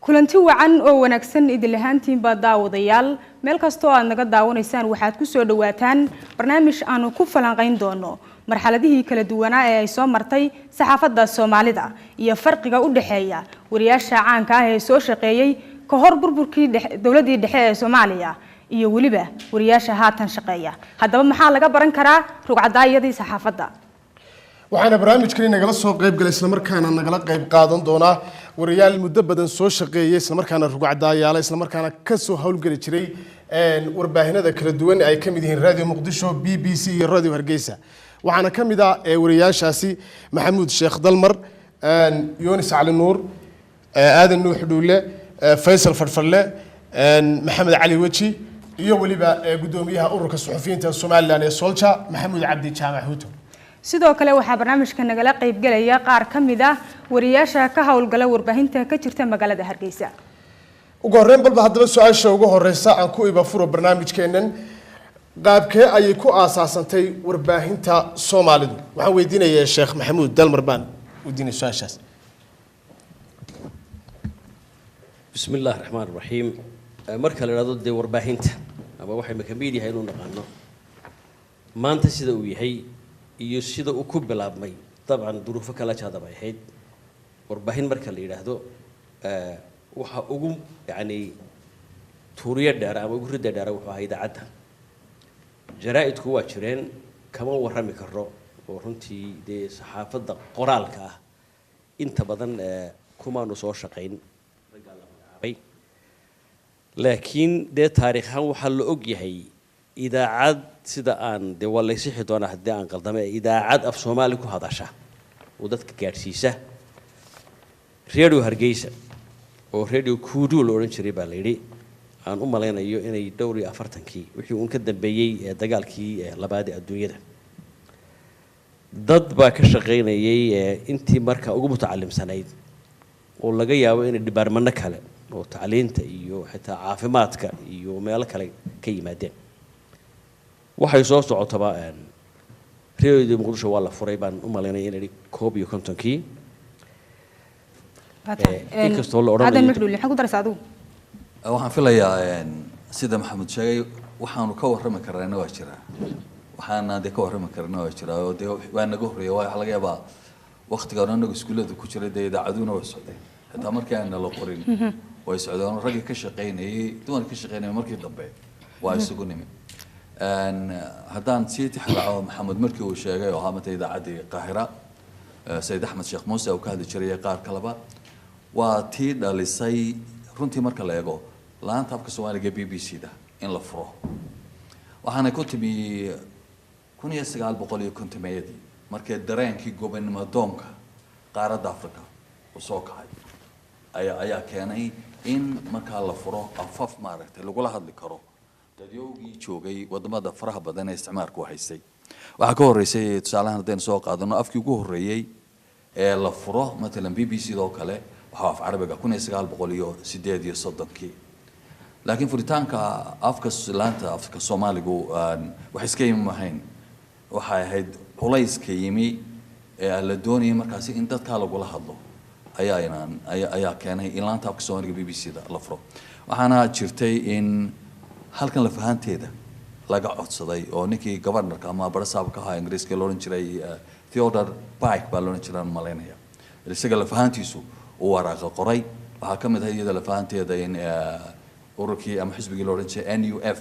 kulanti wacan oo wanaagsan idin lahaantiin baa daawadayaal meel kasta oo aad naga daawanaysaan waxaad ku soo dhawaataan barnaamij aanu ku falanqayn doono marxaladihii kala duwanaa ee ay soo martay saxaafadda Soomaalida iyo farqiga u dhaxeeya wariyaasha caanka ah ee soo shaqeeyay ka hor burburkii dawladii dhexe ee Soomaaliya iyo waliba wariyaasha haatan shaqeeya haddaba maxaa laga baran karaa rugcadaayadii saxaafadda waxaana barnaamijkan nagala soo qayb galay isla markaana nagala qayb qaadan doona wariyaal muddo badan soo shaqeeyay isla markaana rugcadaayay isla markaana ka soo hawlgali jiray warbaahinada kala duwan ay kamid yihiin Radio Muqdisho BBC iyo Radio Hargeysa waxaana kamid ah wariyaashaasi Maxamuud Sheekh Dalmar Yoonis Cali Nuur Aadan Nuux Dhuule Faysal Farfarle Maxamed Cali Waji iyo waliba gudoomiyaha ururka suxufiyiinta Soomaaliland ee Solja Maxamuud Cabdi Jaamac Huuto sidoo kale waxa barnaamijka nagala qayb galaya qaar kamid ah wariyaasha ka hawlgala warbaahinta ka jirta magaalada Hargeysa ugu horreyn balba haddaba su'aasha ugu horeysa aan ku iba furo barnaamijkeenan qaabkee ayay ku aasaasantay warbaahinta Soomaalidu waxaan weydiinayaa Sheekh Maxamuud Dalmar baan weydiinay su'aashaas bismillaahir rahmaanir rahiim marka la yiraahdo de warbaahinta ama waxay kamid yahay inuu naqaano maanta sida uu yahay iyo sida uu ku bilaabmay dabcan duruufo kala jaadaba ahayd warbaahin marka la yiraahdo waxa ugu yaani tuuriya dheer ama ugu rida dheer waxa ahayd idaacada jaraa'idku waa jireen kama warrami karo oo runtii de saxaafadda qoraalka ah inta badan kumaanu soo shaqeyn laakiin de taariikhan waxa la og yahay idaacad sida aan de walaysixi doona hadii aan qaldamay idaacad af Soomaali ku hadasha oo dadka gaarsiisa Radio Hargeysa oo Radio Kudu oran jiray baa la yiri aan u maleynayo inay dhowr iyo 40kii wixii uu ka dambeeyay dagaalkii labaad ee adduunyada dad baa ka shaqeynayay intii marka ugu mutacallimsanayd oo laga yaabo in department kale oo tacliinta iyo xitaa caafimaadka iyo meel kale ka yimaadeen waxay soo socotaba Radio Muqdisho waa la furay baan u maleynay inay koob iyo kontonkii inkastoo la oran Aadan Nuux Dhuule maxaa ku daraysaa adigu waxaan filayaa sida Maxamed sheegay waxaanu ka warrami karnaa waa jira waxaana de ka warrami karnaa waa jira oo de waa naga horeeyay waxa laga yaabaa waqtiga anagu iskuulada ku jiray de idaacaduna way socdeen hatta markii aan la qorin way socdeen rag ka shaqeynayay dumar ka shaqeynayay markii dambe waa isugu nimid haddaan sii tixraaco Maxamed markii uu sheegay oo ahaamada idaacadii Qaahira Sayd Axmed Sheekh Muuse oo ka hadli jiray qaar kaleba waa tii dhalisay runtii marka la eego laanta afka Soomaaliga BBC-da in la furo waxaana ku timi 1950 markii dareenkii gobonimo doonka qaaradda Afrika uu soo kacay ayaa keenay in marka la furo afaf maaragtay lagu la hadli karo dadyoogii joogay wadamada faraha badan ee isticmaalku haysay waxa ka horeysay tusaalahan hadeen soo qaadano afkii ugu horeeyay ee la furo mesela BBC-da kale waxa af Carabiga 1938 laakiin furitaanka afka laanta afka Soomaaligu wax iska yimahayn waxa ahayd culayska yimi ee la doonayay markaas in dadka lagu la hadlo ayaa keenay in laanta afka Soomaaliga BBC-da la furo waxaana jirtay in halkan la fahanteeda laga codsaday oo ninkii governorka ama barasaabka ahaa Ingiriiska loo oran jiray Theodore Pike baa loo oran jiray maleynaya isaga la fahantiisu oo waraaqa qoray waxa kamid ah iyada la fahanteeda in ururkii ama xisbigii loo oran jiray NUF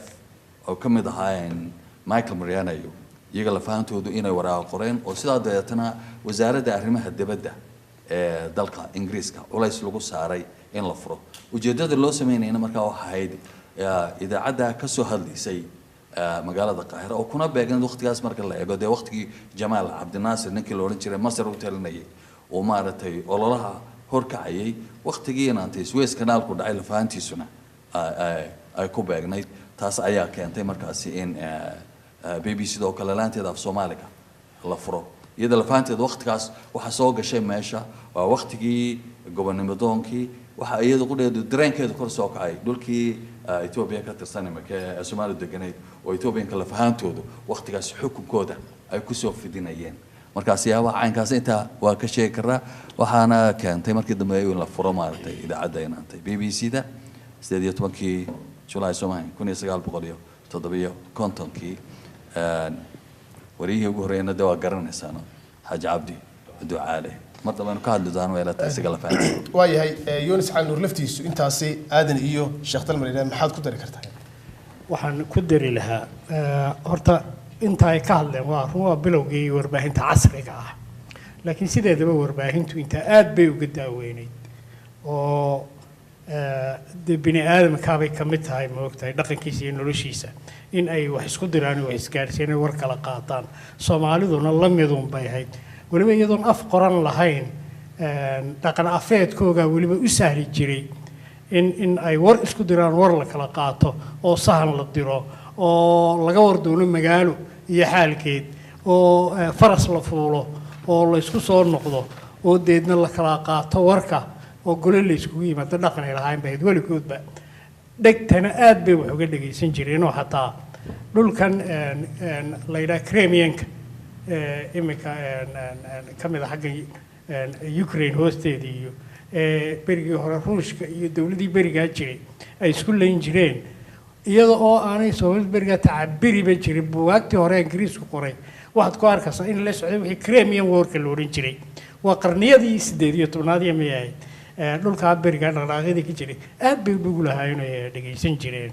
oo kamid ahaa Michael Mariano iyaga la fahantoodu inay waraaqa qoreen oo sidaa deetana wasaaradda arrimaha dibadda ee dalka Ingiriiska culays lagu saaray in la furo ujeedada loo sameeyay markaa waxa ahayd idaacadda ka soo hadlaysay magaalada Qaahira oo kuna beegan waqtigaas marka la eego de waqtigii Jamaal Cabdinaasir ninkii loo oran jiray Masar uu talinayay oo maaragtay ololaha horkacayay waqtigii inaantay Suez Canal ku dhacay la fahantiisuna ay ku beegnayd taas ayaa keentay markaas in BBC-da oo kale laanteeda af Soomaaliga la furo iyada la fahanteeda waqtigaas waxa soo gashay meesha waa waqtigii gobonimo doonkii waxa iyada qudheedu dareenkeedu kor soo kacay dhulkii Ethiopia ka tirsan markay Soomaalidu deganeed oo Ethiopian kala fahantoodu waqtigaas xukunkooda ay ku soo fidinayeen marka siyaabaha caynkaas inta waa ka sheegi karaa waxaana keentay markii dambe in la furo maartay idaacadda inaantay BBC-da 18 July Soomaaliya 1957 wariyihii ugu horreeyna waa garanaysaan Xaaji Cabdi Ducaale mar dambe ka hadli doonaan weela taasiga la fahmay waayahay Yunus Cali Nuur laftiisu intaasi aadan iyo Sheekh Dalmar maxaad ku dari kartaa waxaan ku dari lahaa horta inta ay ka hadleen waa bilowgii warbaahinta casriga ah laakiin sideedaba warbaahintu inta aad bay uga daaweynayd oo bini aadamka bay ka mid tahay ma ogtahay dhaqankiisa iyo noloshiisa in ay wax isku diraan oo isgaarsiin war kala qaataan Soomaaliduna la midun bay ahayd waliba iyadoon af qoran lahayn dhaqan afeedkooga waliba u sahli jiray in ay war isku diraan war la kala qaato oo sahan la diro oo laga war doono magaalo iyo xaalkeed oo faras la fuulo oo la isku soo noqdo oo deedna la kala qaato warka oo gole la isku yimaado dhaqan ay lahayn bay waligoodba dhegtana aad bay wax uga dhageysan jireen oo xataa dhulkan la yiraahdo Crimeanka imika kamid ah xagga Ukraine hoosteedii iyo berigii hore Ruushka iyo dawladii berigaa jiray ay isku leyn jireen iyadoo oo aanay Soomaaliya berigaa tacabiriba jirin buugaagtii hore Ingiriisku qoray waxaad ku arkaysaa in la socday wixii Crimean War-ka la oran jiray waa qarniyadii 18aad iyo meeyay dhulka berigaa dhaqaaqadii ka jiray aad bay ugu lahaayeen ay dhageysan jireen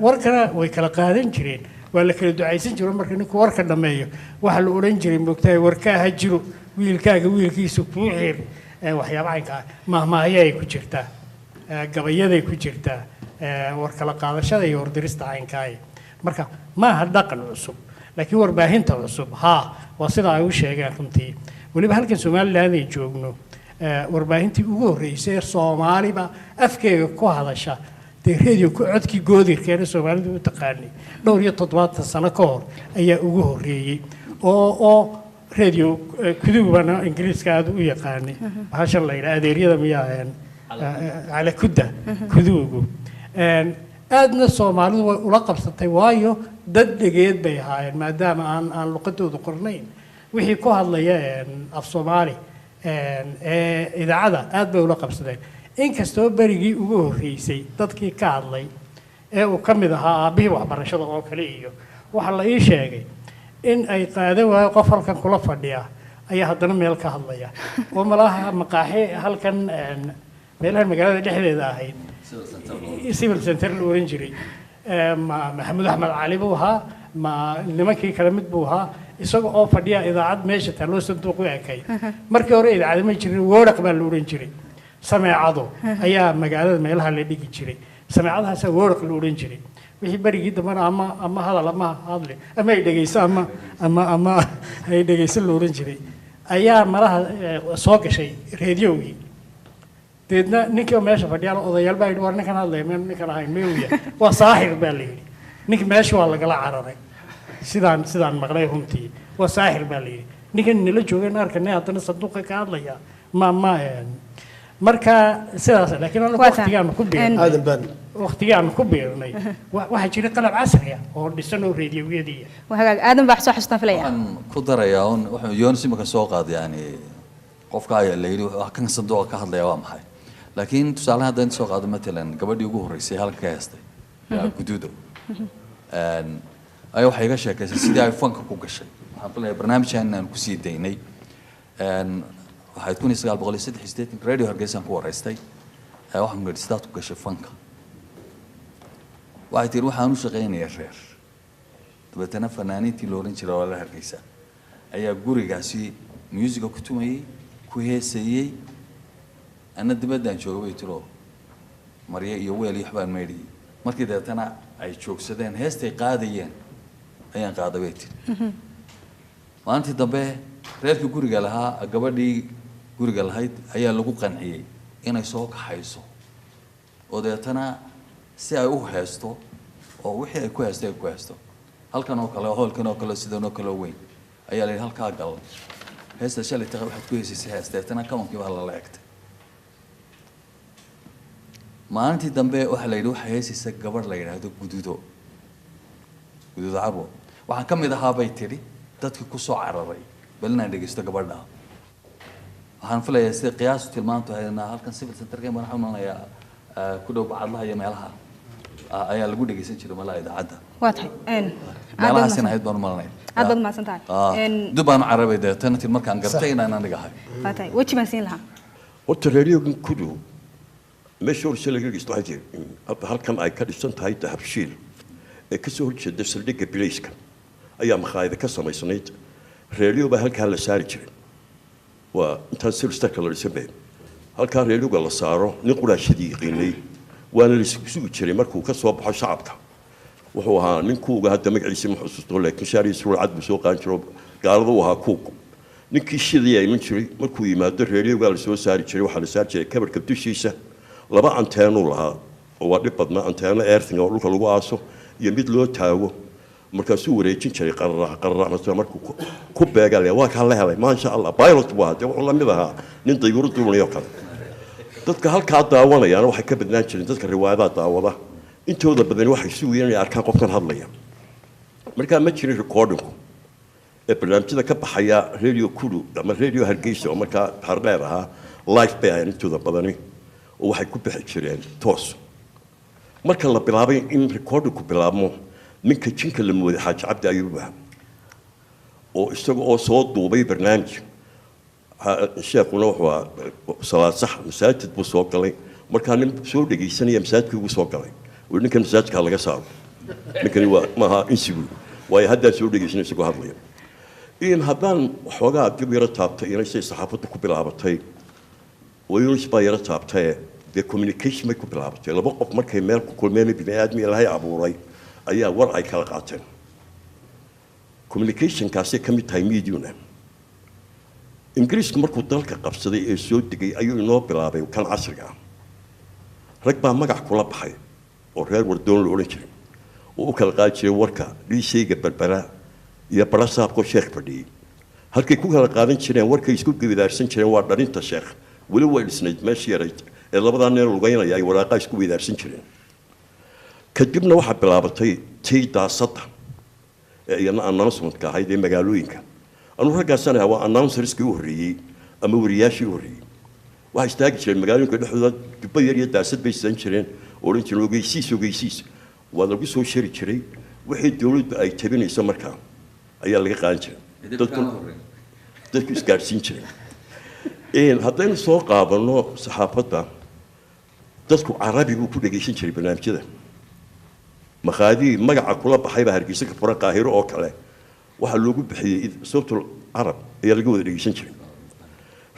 warkana way kala qaadan jireen waa la kala ducaysan jiray marka ninku warka dhameeyo waxa la oran jiray moogtahay warka ha jiro wiilkaaga wiilkiisu ku xir waxyaabaha mahmaaya ay ku jirtaa gabayaday ku jirtaa war kala qaadashada iyo wardirista caynkaay marka ma aha dhaqan cusub laakiin warbaahinta cusub waa sida ay u sheegeen runtii waliba halkan Soomaaliland ay joogno warbaahintii ugu horeysay Soomaaliba afkeega ku hadasha radio ku codkii goodirkeena Soomaalidu u taqaanay dhowr iyo 7 sano ka hor ayaa ugu horeeyay oo radio kudubana Ingiriiska aad u yaqaanay bahashan la yiraahdo adeeryada miyaa ala kuda kudugu aadna Soomaalidu way ula qabsatay waayo dad dhageed bay ahaayeen maadaama aan luqadoodu qornayn wixii ku hadlaya af Soomaali idaacada aad bay ula qabsadeen inkastoo berigii ugu horeysay dadkii ka hadlay uu ka mid ahaa aabihii waxbarashada oo kale iyo waxa la ii sheegay in ay qaadeen waa qof halkan kula fadhiya ayaa haddana meel ka hadlaya oo malaha maqaaxi halkan meelaha magaalada dhexdeeda ahayd civil center la oran jiray Maxamed Axmed Cali buu ahaa nimankii kala mid buu ahaa isagoo oo fadhiya idaacad meesha taloo sanduuq u ekay markii hore idaacad ma jirin wooraq baa la oran jiray sameecado ayaa magaalada meelaha la dhigi jiray sameecadahaas wooraq la oran jiray wixii barigii dambana ama hadal ama hadle ama ay dhageyso ama ay dhageyso la oran jiray ayaa malaha soo gashay radio-gii deedna ninkii meesha fadhiya odayaal baa war ninkan hadlay ninkan ahayn meewiya waa saaxir baa la yiri ninkii meesha waa lagala cararay sidaan maqlay runtii waa saaxir baa la yiri ninkan nala joogay arkanay haddana sanduuqa ka hadlaya marka sidaas laakiin waqtigaan ku beernay waxa jira qalab casri ah oo dhisan oo radio-yadii وهاجا آدم بحث حسنا فيليا ku daraya on wuxuu Yunus imaka soo qaad yani qofka ay leeyahay wax kan sanduuqa ka hadlaya waa maxay laakiin tusaalaha hadaan soo qaado matalan gabadhii ugu horeysay halka ka heestay guduudo ay waxa iga sheekaysay sidii ay fanka ku gashay waxaan filayaa barnaamijkan aan ku sii daynay waxaad 1983 radio Hargeysa ku wareystay waxaan gudistad ku gashay fanka waxay tir waxaan u shaqeynayaa reer dabeetana fanaaniintii loo oran jiray walaal Hargeysa ayaa gurigaasi musiga ku tumayay ku heesayay ana dibadaan joogay tiro Mariya iyo weel iyo xabaan meedhi markii dabeetana ay joogsadeen heestay qaadayeen ayaan qaadabay tir maanta dambe reerkii guriga lahaa gabadhii guriga lahayd ayaa lagu qanciyay inay soo kaxayso oo deetana si ay u heesto oo wixii ay ku heesto halkan oo kale hoolkan oo kale sidoo kale weyn ayaa leeyahay halka gal heesta shalay tahay waxaad ku heesaysaa heesteetana kamankii baa la leegtay maalintii dambe waxa la yidhi waxa heesaysa gabadh la yiraahdo guduudo carwo waxaan ka mid ahaa bay tiri dadkii ku soo cararay bal inaan dhegeysto gabadha waxaan filayaa sida qiyaastu tilmaantu haynaa halkan civil centerka baan xamanayaa ku dhow bacadlaha iyo meelaha ayaa lagu dhegeysan jiray malaha idaacadda waa tahay meelahaas in ahayd baan malanay aad baad mahadsan tahay dubaan carabay deetantii markaan gartay inaan aniga ahay waa tahay weji baan siin lahaa horta raadiyogan ku dhow meesha horse laga dhegeysto waxaa jira halkan ay ka dhisan tahay dahabshiil ee kasoo horjeeda saldhigga bilayska ayaa makhaayada ka samaysnayd raadiyo baa halkaa la saari jiray waa intaan silstarka la dhisan bay halkaa raadiyoga la saaro nin quraashadii yaqiinay waana la sugi jiray markuu ka soo baxo shacabka wuxuu ahaa nin kuuga hadda magaciisa ma xusuusto laakiin shaariis ruulcad buu soo qaan jiro gaalada u ahaa kuugu ninkii shidaya iman jiray markuu yimaado raadiyoga la soo saari jiray waxaa la saari jiray kabarka dushiisa 2 anteenuu lahaa oo waa dhib badnaa anteeno earthing oo dhulka lagu aaso iyo mid loo taago markaasuu wareejin jiray qararac markuu ku beegalay waa ka la helay maasha Allah pilot waa de wuxuu la mid ahaa nin dayuurad duunayo kale dadka halkaa daawanayaan waxay ka badnaan jireen dadka riwaayadaha daawada intooda badan waxay sugayeen inay arkaan qofkan hadlaya markaa ma jirin recordingku ee barnaamijyada ka baxaya radio kudu ama radio Hargeysa oo markaa hardheer ahaa live bay ay intooda badani oo waxay ku bixi jireen toos marka la bilaabay in recordingku bilaabmo ninka jinka la mooday Xaaji Cabdi Ayuub oo isaga oo soo duubay barnaamij sheekuna wuxuu salaad sax masaajid buu soo galay markaa nin soo dhageysanaya masaajidkii ugu soo galay oo ninkan masaajidka laga saaro ninkani waa maaha insigu waayo hadda soo dhageysanaysa ku hadlaya in haddaan waxoogaa dib yara taabtay inay say saxaafaddu ku bilaabatay wayuus baa yara taabtay the communication bay ku bilaabatay laba qof markay meel ku kulmeen bini'aadmi Ilaahay abuuray ayaa war ay kala qaateen communication kaasi ka mid tahay media ingiriisku markuu dalka qabsaday ee soo degay ayuu inoo bilaabay kan casriga ah rag baa magac kula baxay oo reer wardoon la oran jiray oo u kala qaadi jiray warka dhiisayga barbara iyo barasaabko sheekh fadhiyay halkay ku kala qaadan jireen warkay isku geedaarsan jireen waa dharinta sheekh wali way dhisnayd meeshii yarayd ee labadan nin lugaynaya ay waraaqa isku weedaarsan jireen kadibna waxa bilaabatay tii daasada ee iyana announcement-ka ahayd ee magaalooyinka anu raggaasana waa announcers-kii u horreeyay ama wariyaashii u horreeyay waxa istaagi jireen magaalooyinka dhexdooda dibba yar iyo daasad bay san jireen oran jireen ogeysiis waa lagu soo shari jiray wixii dawladdu ay tabinayso markaa ayaa laga qaadan jiray dadku isgaarsiin jiray haddaynu soo qaadano saxaafadda dadku carabigu ku dhageysan jiray barnaamijyada makhaadii magaca kula baxay baa Hargeysa ka furan Qaahiro oo kale waxa loogu bixiyay sababtoo arab ayaa laga wada dhageysan jiray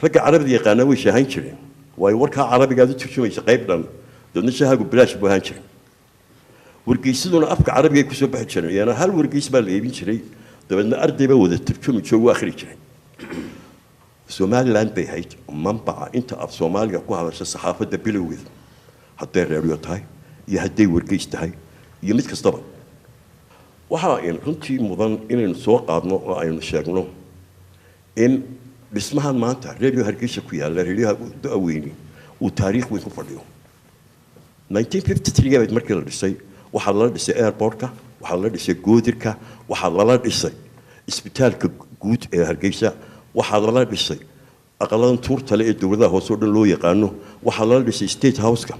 ragga carabiga yaqaana way shahayn jireen way warka carabiga aad u turjumaysa qayb dhan dadna shahaagu bilaash buu ahaan jiray wargeysaduna afka carabiga ku soo bixi jiray yana hal wargeys baa la iibin jiray dabadna ardayba wada turjumi joogo akhri jiray Somaliland bay hayd manbaca inta af Soomaaliga ku hadasha saxaafadda bilowgeeda hadday radio tahay iyo hadday wargeys tahay iyo mid kastaba waxa in runtii mudan inaynu soo qaadno oo aynu sheegno in dhismahan maanta radio Hargeysa ku yaala radio Daweyni uu taariikh weyn ku fadhiyo 1953 markii la dhisay waxa la dhisay airportka waxa la dhisay goodirka waxa la dhisay isbitaalka guud ee Hargeysa waxa la dhisay aqaladan tuurtale ee dawladda hoos oo dhan loo yaqaano waxa la dhisay state house-ka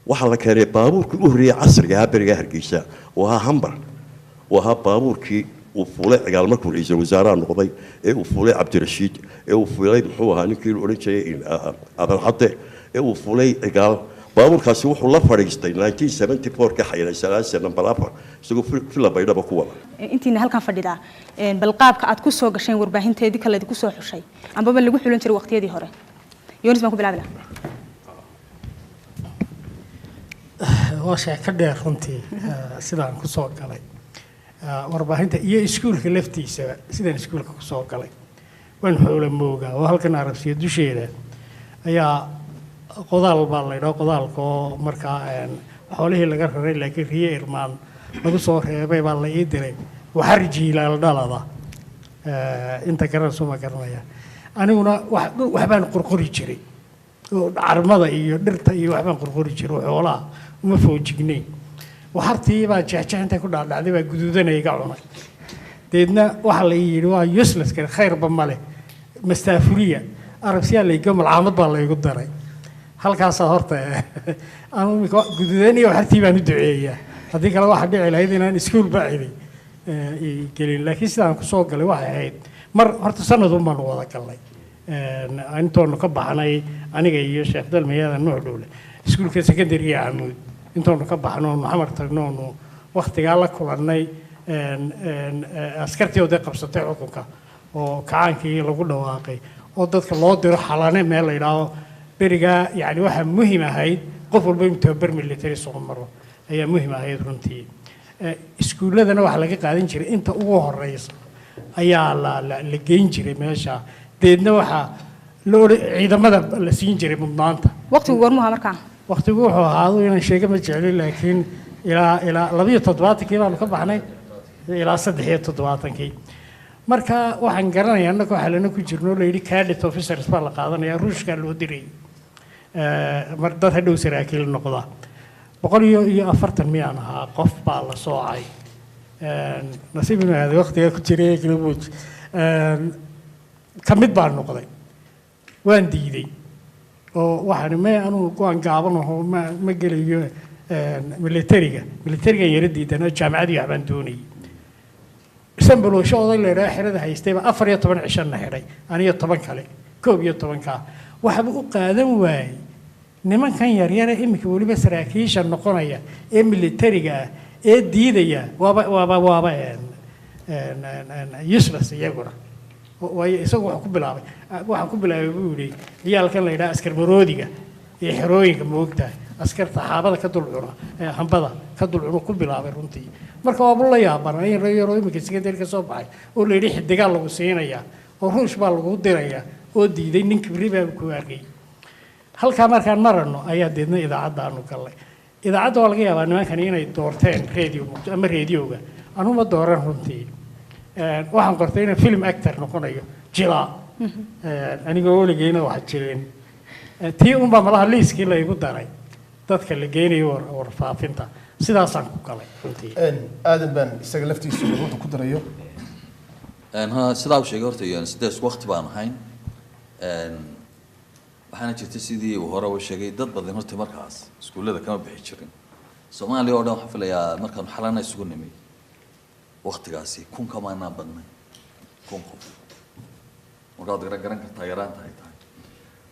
waxa la keenay baabuurkii u horreeyay casriga ah bariga Hargeysa oo ahaa hambar oo ahaa baabuurkii uu fuulay cigaal markuu ra'iisul wasaaraha noqday ee uu fuulay Cabdirashiid ee uu fuulay muxuu ahaa ninkii la oran jiray Abel Cadde ee uu fuulay cigaal baabuurkaasi wuxuu la fadhiistay 1974 ka xayray salaasa number 4 isagoo fila baydhaba ku wada intiina halkan fadhida bal qaabka aad ku soo gasheen warbaahinteedii kale ku soo xushay ambaba lagu xulan jiray waqtiyadii hore Yoonis baan ku bilaabay waa sheeko dheer runtii sidaan ku soo galay warbaahinta iyo iskuulka laftiisa sidaan iskuulka ku soo galay waan xoolo moogaa oo halkan Arabsiya dusheeda ayaa qodaal baa la yidhaahdo qodaalka oo markaa xoolihii laga raray laakiin riye irmaan lagu soo reebay baa la ii diray waxar jiilaal dhalada inta garan soo ma garanaya aniguna waxbaan qurquri jiray oo carmada iyo dhirta iyo waxbaan qurquri jiray xoolaha uma foojignay waxartii baa jeexjeexinta ku dhaadhacday baa guduudanay iga cunay deedna waxa la yidhi waa useless kale khayrba male mastaafuriya arabsiyaa layga malcaamad baa laygu daray halkaasaa horta anu imika gududan iyo xartii baan u duceeyaa haddii kale waxaa dhici lahayd inaan iskuul ba cidi gelin laakiin sidaan kusoo galay waxay ahayd mar horta sanadun baanu wada galnay intoonu ka baxnay aniga iyo sheekh dalmayada nuux dhowle iskuulka secondary Amuud intoonu ka baxno oonu xamar tagno oonu waqtigaa la kulannay askartii oo qabsatay xukunka oo kacaankii lagu dhawaaqay oo dadka loo diro xalane meel la yidhaaho berigaa yani waxaa muhiim ahayd qof walba inuu tababar military soo maro ayaa muhiim ahayd runtii iskuulladana waxaa laga qaadan jiray inta ugu horeysa ayaa la geyn jiray meesha deedna waxaa ciidamada la siin jiray mudnaanta waqtigu goormuha markaa waqtigu wuxuu ahaado inaan sheega ma jeclin laakiin ilaa 72 baanu ka baxnay ilaa 73 marka waxaan garanayaa annagoo xalana ku jirno la yidhi cadet officers baa la qaadanaya ruushkaa loo diray mar dad hadhow saraakiil noqda 140 miyaan ahaa qof baa la soocay nasiib inuu aaday waqtigaa ku jiray Kilbuuj ka mid baan noqday waan diiday oo waxaan ma anu go'aan gaaban oo ma gelayo militariga yara diidana jaamacadii waxbaan doonayay sambaloosho oday la yidhaha xerada haystayba 14 cishana xidhay aniyo 10 kale 11 waxba u qaadan waayay nimankan yaryar ee imika waliba saraakiisha noqonaya ee militariga ah ee diidaya waaba useless iyaguna waayo isagu waxaan ku bilaabay buu yidhi ciyaalkan la yidhaha askar maroodiga ee xerooyinka moogtahay askarta xaabada ka dulcuna hambada ka dulcuna ku bilaabay runtii marka waaba la yaabanay in rayaroo imika secondary ka soo baxay oo la yidhi xidigaa lagu siinayaa oo ruush baa lagu dirayaa oo diiday nin kibri baa ku arkay halkaa markaan marano ayaa deedna idaacadda aanu galnay idaacadda waa laga yaabaa nimankani inay doorteen radio ama radioga anuma dooran runtii waxaan qortay inaan film actor noqonayo jilaa anigoo weligeyna wax jirin tii unbaa malaha liiskii la igu daray dadka la geynayo warfaafinta sidaasaan ku galay runtii aadan baan isaga laftiisu wuxuu ku darayo sidaa u sheegay horta iyo sidaas waqti baan ahayn waxaana jirtay sidii uu hore u sheegay dad badan horta markaas iskuullada kama bixi jirin Soomaaliya oo dhan waxaan filayaa markaan xalana isugu nimay waqtigaasi kun kama aanan badnay kun qof markaad garan kartaa yaraanta ay tahay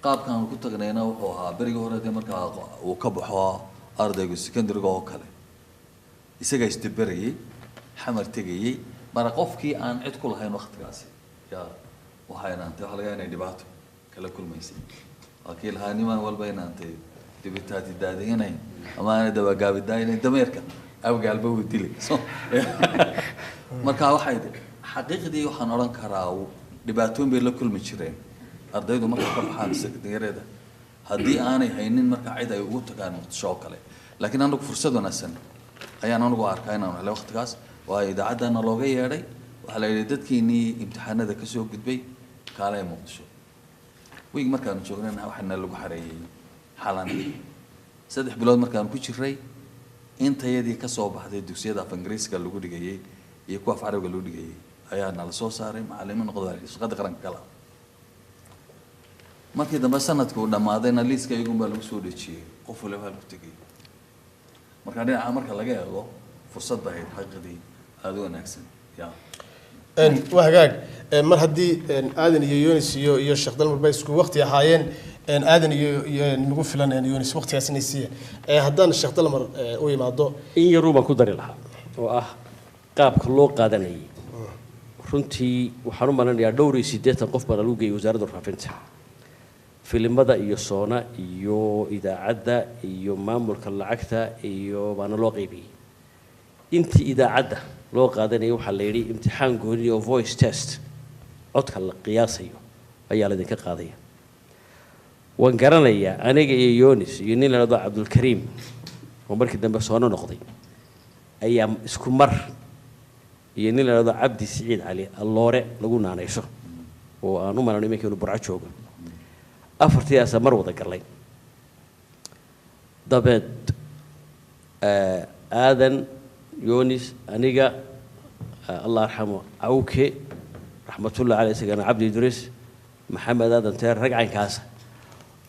qaabkan ku tagnayna wuxuu ahaa berigi hore dee markaa uu ka baxo ardayga secondary-ga oo kale isaga isdabarayay xamar tegayay mara qofkii aan cid ku lahayn waqtigaasi yaa waxayna intee waxa laga inay dhibaato kala kulmaysay laakiin lahaa niman walba inaantay dibitaati daadinayn ama aan dabagaabidaynay dameerka awgaalba uu dilay marka waxay xaqiiqdii waxaan oran karaa dhibaatooyin bay la kulmi jireen ardaydu marka ka baxaan secondary-da haddii aanay haynin marka cid ay ugu tagaan muqdisho oo kale laakiin anagu fursad wanaagsan ayaan anagu arkaa inaan helay waqtigaas waa idaacadana looga yeedhay waxaa la yidhi dadkiinii imtixaanada ka soo gudbay kaalay muqdisho wiig markaanu joognayna waxaana lagu xareeyay xalan 3 bilood markaanu ku jiray intayadii ka soo baxday dugsiyada af Ingiriiska lagu dhigayay iyo kuwa af Carabiga lagu dhigayay ayaa nala soo saaray macallimiin noqday shaqada qaranka kala markii dambe sanadku dhamaadayna liiska iyagu baa lagu soo dhajiyay qof waliba halku tagay marka laga eego fursad baa ay xaqadii aad u wanaagsan waa hagaag mar haddii aadan iyo Yunis iyo Sheekh Dalmar bay isku waqti ahaayeen aadan iyo nagu filan Yunis waqtigaas inay siiyeen haddaan Sheekh Dalmar u yimaado in yaruba ku dari lahaa oo ah qaabka loo qaadanayay runtii waxaan u malanayaa dhowr iyo 80 qof baa lagu geeyay wasaaradda warfaafinta filimada iyo soona iyo idaacadda iyo maamulka lacagta iyo baana loo qaybiyay intii idaacadda loo qaadanayay waxa la yiri imtixaan gooni oo voice test codka la qiyaasayo ayaa la idinka qaadaya waan garanayaa aniga iyo Yunis iyo nin la yiraahdo Abdul Karim oo markii dambe soona noqday ayaa isku mar iyo nin la yiraahdo Abdi Saciid Ali Alloore lagu naanayso oo aan u malanay inuu burco joogo afartiyaas mar wada galay dabeed aadan Yunis aniga الله يرحمه عوكي رحمة الله عليه سجنا عبد إدريس محمد هذا انتهى رجع عن كاسة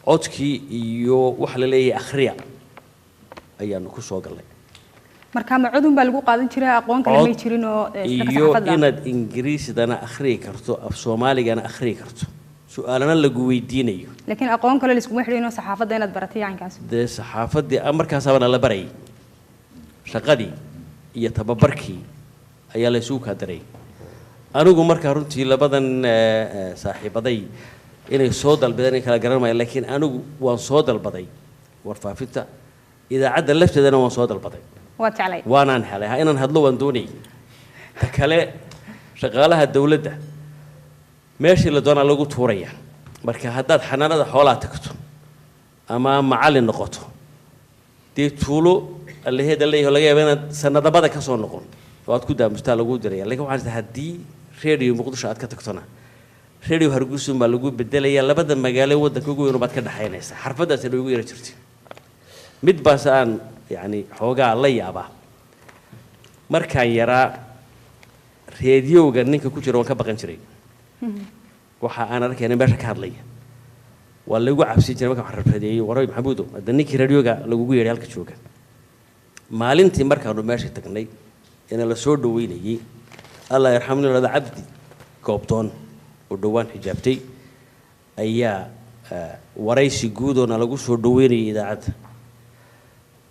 عدكي يو وحلا لي أخريا أيام كوسو قال لي marka ma cudun baa lagu qaadan jiray aqoon kale ma jirin oo iyo inaad ingiriisidana akhriyi karto af soomaaligana akhriyi karto su'aalana lagu weydiinayo laakiin aqoon kale isku xidhiino saxaafadda inaad baratay yaankaas dee saxaafadii markaas abana la baray shaqadii iyo tababarkii ayaa la isugu kadaray anigu markaa runtii labadan saaxiibaday inay soo dalbadeen kala garanayaan laakiin anigu waan soo dalbaday warfaafinta idaacadda lafteedana waan soo dalbaday واتعلي وانا نحلها إن هذلو وندوني تكله شغالها الدولة ده ماشي اللي دونا لقوا توريا بركة هداد حنانا ده حوالها تكتو أما معالي النقطة دي طولو اللي هي ده اللي هو لقى بين سنة ده بدأ كسر نقول وقت كده مستعد لقوا دريا لكن واحد هدي راديو مقدش عاد كتكتنا راديو هرجوسهم بلقوا بدل يلا بدل مجاله وده كوجو ينبات كده حيناس حرف ده سلوي يرتشتي مد بسان يعني حوجا الله يابا مركان يرى راديو جنينك كوشر وان كبقين شري وح أنا رك يعني باشا كارلي والله يقع عبسي جري ما كان حرف راديو وراي محبودو دنيك راديو جا لقوا يريال كشوكا مالين تمر كانوا ماشي تقني إن الصور دويني الله يرحمني هذا عبدي كوبتون ودوان حجابتي أيا وراي سجودو نلاقوا صور دويني إذا عاد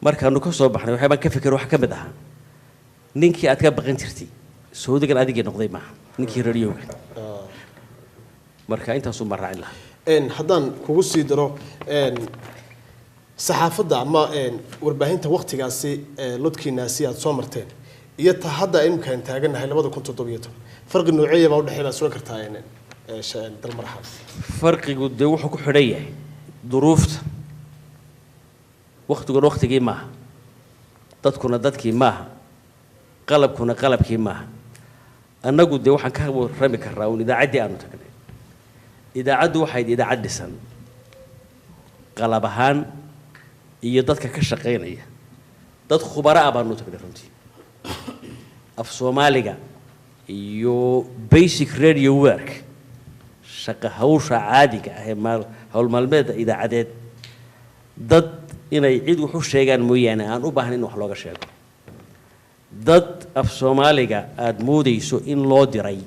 markaanu ka soo baxnay waxay baan ka fikir wax ka mid ah ninkii aad ka baqan jirtay Saudiga adigii noqday ma ninkii radioga marka intaas u marraacin lahaa haddaan kugu sii daro saxaafadda ama warbaahinta waqtigaasi lodkiinaasi aad soo marteen iyo ta hadda imkaan taaganahay 2017 farqi nooceeya baa u dhaxeeya soo kartaa dal marxab farqigu de wuxuu ku xidhan yahay duruufta waqtigan waqtigii maaha dadkuna dadkii maaha qalabkuna qalabkii maaha annagu de waxaan ka warrami karraa un idaacaddii aanu tagnay idaacaddu waxay idaacad dhisan qalab ahaan iyo dadka ka shaqaynaya dad khubaro ah baanu tagnay runtii af soomaaliga iyo basic radio work shaqa hawsha caadiga ah ee hawl maalmeedda idaacadeed dad inay cid wuxuu sheegaan mooyaane aan u baahnayn in wax looga sheego dad af Soomaaliga aad moodayso in loo diray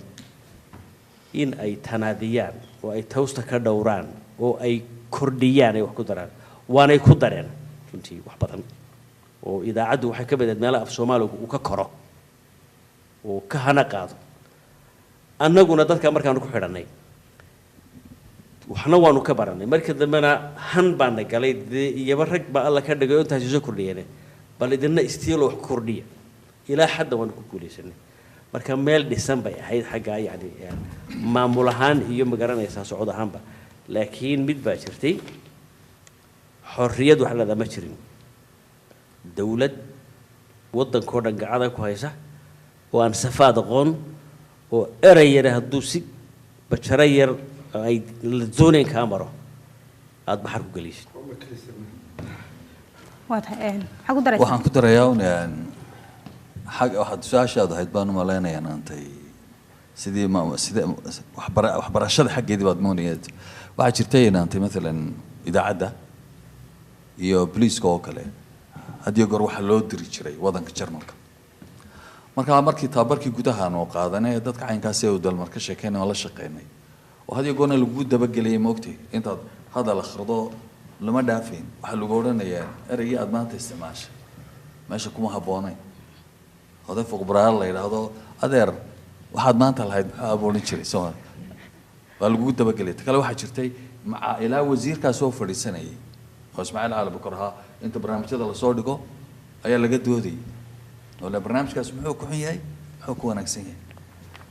in ay tanaadiyaan oo ay tawsta ka dhowraan oo ay kordhiyaan ay wax ku daraan waanay ku dareen runtii wax badan oo idaacaddu waxay ka badad meelaha af Soomaaligu uu ka koro oo ka hana qaado annaguna dadka markaan ku xidhanay waxna waanu ka baranay markii dambena han baan galay iyaba rag ba alla ka dhigay intaas soo kordhiyeen bal idina istiilo wax kordhiya ilaa hadda waan ku guuleysanay marka meel dhisan bay ahayd xagga yani maamul ahaan iyo magaranaysa socod ahaanba laakiin mid baa jirtay xorriyad wax la ma jirin dawlad waddanka dhan gacada ku haysa oo aan safaad aqoon oo erayada hadduu si bajara yar ay zooneen ka maro aad baxar ku galisid waxaan ku darayaa in xag waxaad su'aashaada ahayd baan u maleynayaa inaantay sidii waxbarashada xaggeedii baad moonayeed waxaa jirtay inaantay maalan idaacadda iyo booliiska oo kale haddii goor waxaa loo diri jiray waddanka Jarmalka markii tababarkii gudaha aan qaadanay dadka caynkaasi oo dalmar ka sheekeynay oo la shaqeynay oo haddii goorna lagu dabageliyay moogtay intaad hadal akhrido lama dhaafin waxa lagu oranayaa erayga aad maanta isticmaashay meesha kuma habboonay هذا فوق برال الله هذا أدير واحد ما أنت الهيد أبوني شري سواء والجود ده بقلت كلا واحد شرتي مع إلى وزير كاسو في السنة هو إسماعيل على بكرها أنت برنامج هذا الصادقه أي اللي قد ودي ولا برنامج كاس محوك حياي حكوا نكسيه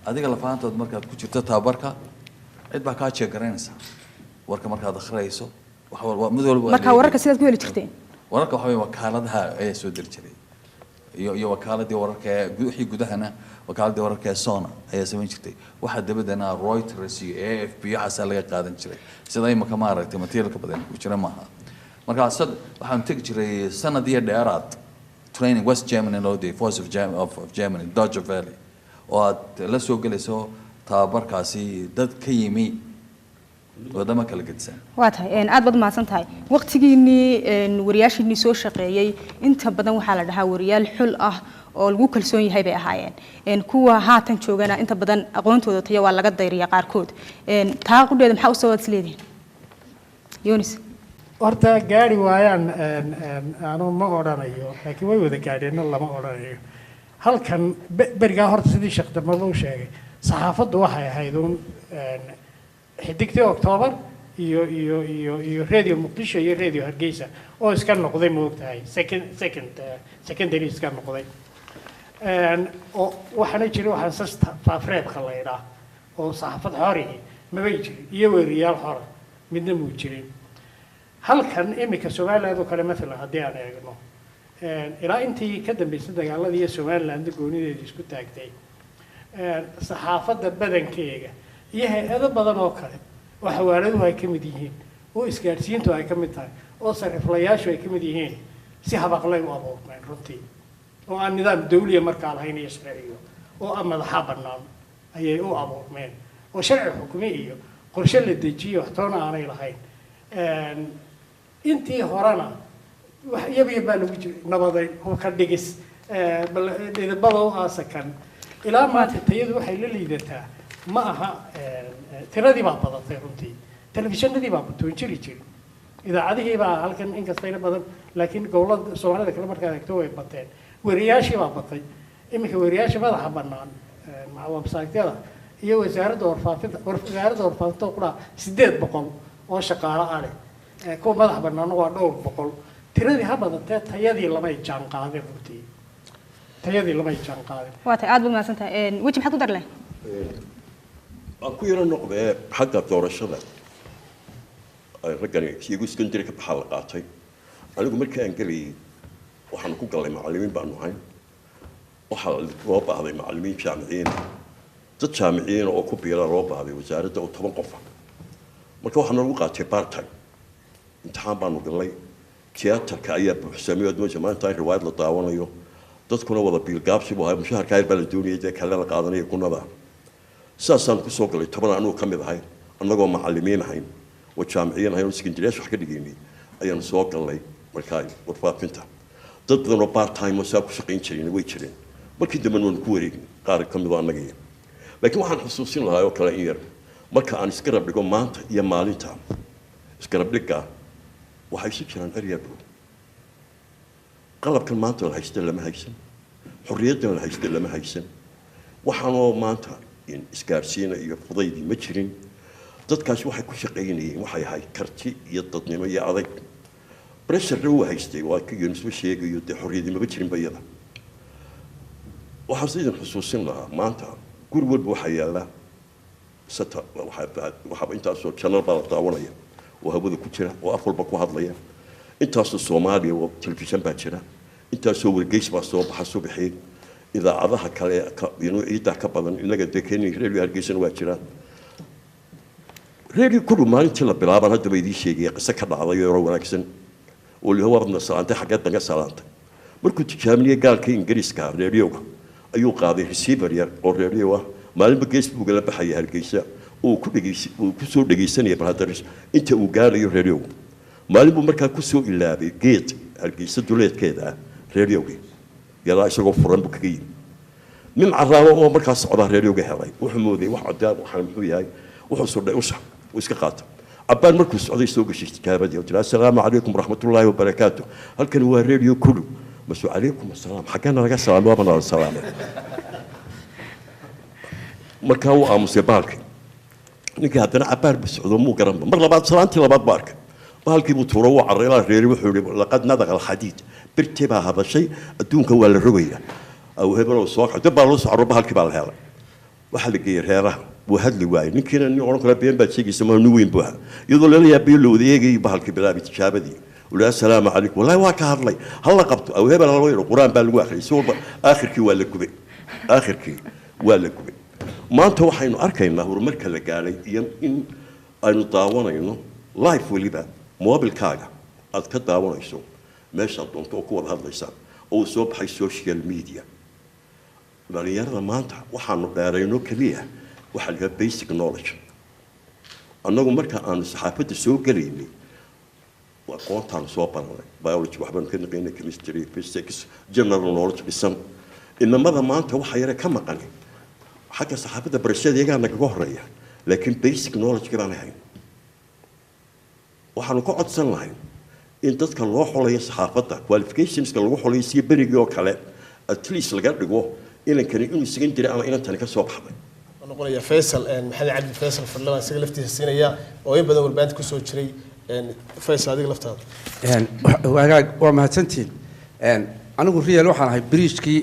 هذيك اللي فهمت مركز كنت شرتها بركة عد بكات شجرينسا ورك مركز خريسو وحول مذول مركز ورك سيد كل تختين ورك وحوي وكالتها أي سودر شري iyo wakaaladii wararka wixii gudahana wakaaladii wararka Sona ayaa sameyn jirtay waxa dabadana Reuters iyo AFP waxa laga qaadan jiray sida ay ma aragtay materialka badan ku jira maaha markaas waxaan tagi jiray sanadii dheeraad training West Germany loo day Voice of Germany Dodge Valley oo aad la soo gelayso tababarkaasi dad ka yimi wadamo kala gedisan. waa tahay aad baad mahadsan tahay waqtigiinii wariyaashiinii soo shaqeeyey inta badan waxaa la dhahaa wariyaal xul ah oo lagu kalsoon yahay bay ahaayeen kuwa haatan joogana inta badan aqoontooda tayo waa laga dayriya qaarkood taa qudheeda maxaa u sababad isleedihin yunis horta gaari waayaan aanu ma odhanayo laakiin way wada gaadheenna lama odhanayo halkan berigaa horta sidii sheekh damado u sheegay saxaafaddu waxay ahayd uun xidigtii Oktoobar iyo radio Muqdisho iyo radio Hargeysa oo iska noqday moogtahay secondary iska noqday oo waxaana jiray waxaan faafreebka la yidhaa oo saxaafad xorihi mabay jirin iyo weriyaal xora midna muu jirin halkan imika Soomaaliland oo kale mesela haddii aan eegno ilaa intii ka dambeysay dagaaladii iyo Soomaaliland goonideeda isku taagtay saxaafadda badankeega iyo hay'ado badan oo kale oo xawaaladuhu ay ka mid yihiin oo isgaarsiintu ay ka mid tahay oo sariflayaashu ay ka mid yihiin si habaqlay u abuurmeen runtii oo aan nidaam dawliya markaa lahayn iyo sharciyo oo aan madaxa bannaan ayay u abuurmeen oo sharci xukumi iyo qorshe la dejiyo waxtoona aanay lahayn intii horena wax yabiya baa lagu jiray nabaday hubka dhigis dhidibada u aasakan ilaa maanta tayadu waxay la liidataa ma aha tiradii baa badatay runtii telefishinadii baa batoon jiri idaacadihii baa halkan inkastayna badan laakiin gobolada Soomaalida kale markaa eegto way bateen wariyaashii baa batay iminka wariyaasha madaxa bannaan website-yada iyo wasaaradda warfaafinta qura 800 oo shaqaale ah leh kuwa madaxa bannaan waa 200 tiradii ha badatee tayadii lama jaan qaadin runtii tayadii lama jaan qaadin waa tahay aad baad mahadsan tahay wajib maxaad ku dar leh aan ku yara noqday xagga doorashada ay ragani iyagu secondary ka baxal qaatay anigu markii aan galay waxaan ku galay macallimiin baan ahay waxa loo baahday macallimiin jaamiciin dad jaamiciin oo ku biira loo baahday wasaaradda oo 10 qof marka waxaan ugu qaatay part time imtixaan baan u galay tiyaatarka ayaa buuxsamay oo maanta riwaayad la daawanayo dadkuna wada biilgaabsi buu ahay mushaharka ay bala doonayay kale la qaadanayo kunada saasaan ku soo galay 10 anuu ka mid ahay annagoo macallimiin ahayn oo jaamiciin ahayn oo secondary wax ka dhigaynay ayaan soo galay markaa warfaafinta dad badan oo part time oo ku shaqayn jiray way jireen markii dambe waan ku wareegay qaar ka mid ah annaga laakiin waxaan xusuusin lahaa oo kale in yar marka aan iska rab dhigo maanta iyo maalinta iska rab dhigaa waxay si jiraan eryaabo qalabkan maanta la haysto lama haysan xorriyadda la haysto lama haysan waxaanoo maanta in isgaarsiina iyo fudaydii ma jirin dadkaas waxay ku shaqaynayeen waxay ahayd karti iyo dadnimo iyo adag pressure uu haystay waa ka yunus sheegayo de xorriyadii ma jirin bayada waxaan sidii xusuusin lahaa maanta guri walba waxa yaala sata waxa intaasoo channel baa daawanaya oo hawada ku jira oo af walba ku hadlaya intaasoo Soomaaliya oo telefishan baa jira intaasoo wargeys baa soo baxa subaxii idaacadaha kale inuu ciida ka badan inaga deekeeni radio Hargeysa waa jiraan radio kullu maalintii la bilaabay hadda bay idin sheegay qisa ka dhacday oo wanaagsan oo loo wadna salaantay xagga daga salaantay markuu tijaabiyay gaalka Ingiriiska radio-ga ayuu qaaday receiver yar oo radio ah maalinba Facebook la baxay Hargeysa oo ku soo dhageysanaya barhadaris inta uu gaarayo radio maalinba markaa ku soo ilaabay geed Hargeysa duleedkeeda radio-ga yalla isagoo furan buu kaga yimid min carraabo oo markaa socda radio-ga helay wuxuu mooday wax cadaab waxa muxuu yahay wuxuu soo dhay usha iska qaata abaan markuu socday soo gashay tijaabadii oo assalaamu calaykum waraxmatullaahi wabarakaatuh halkan waa radio kullu masuu calaykum assalaam xagana laga salaamo bana salaamo markaa uu aamusay baalkii ninka haddana abaan bisocdo muu garan mar labaad salaantii labaad baarka baalkii buu tuuro waa carreela reeri wuxuu yiri laqad nadaqa alxadiid birtibaa hadashay adduunka waa la rogaya aw hebel soo xad baa loo socro baalkii baa la helay waxa la geeyay reeraha وهذا الواي نكينا نقول كلا بين بتشيك يسمونه نوين بها يقول لي يا بيلو ذيجي بهالك بلابي تشابدي ولا السلام عليكم والله واك هذلي هلا قبط أو هبل الله القرآن بالواخر يسوب آخر كي ولا كبي آخر كي ولا كبي ما أنت وحين أركين ما هو المركز اللي قال يم إن أنا طاونا ينو لايف ولي بقى مو بالكاجا أتكطاونا يسوب ما شاء الله توقوا بهذا الإنسان أو صوب حي السوشيال ميديا dhalinyarada maanta waxaanu dheerayno keliya waxa la yidhaha basic knowledge annagu marka aanu saxaafadda soo gelaynay aqoontaanu soo baranay biology waxbaanu ka naqaynay chemistry physics general knowledge dhisan inamada maanta waxa yare ka maqanay xagga saxaafadda barashadeegaa nagaga horeeya laakiin basic knowledge baan ahayn waxaanu ka codsan lahay in dadka loo xolayo saxaafadda qualificationska lagu xolayo si berigii oo kale at least laga dhigo inankani inuu isagan jiray ama inantani ka soo baxday noqonaya Faisal maxamed cabdi Faisal Fadlan isaga laftiisa siinaya oo in badan warbaahinta ku soo jiray Faisal adiga laftaada waa mahadsantiin anigu real waxaan ahay bridge-kii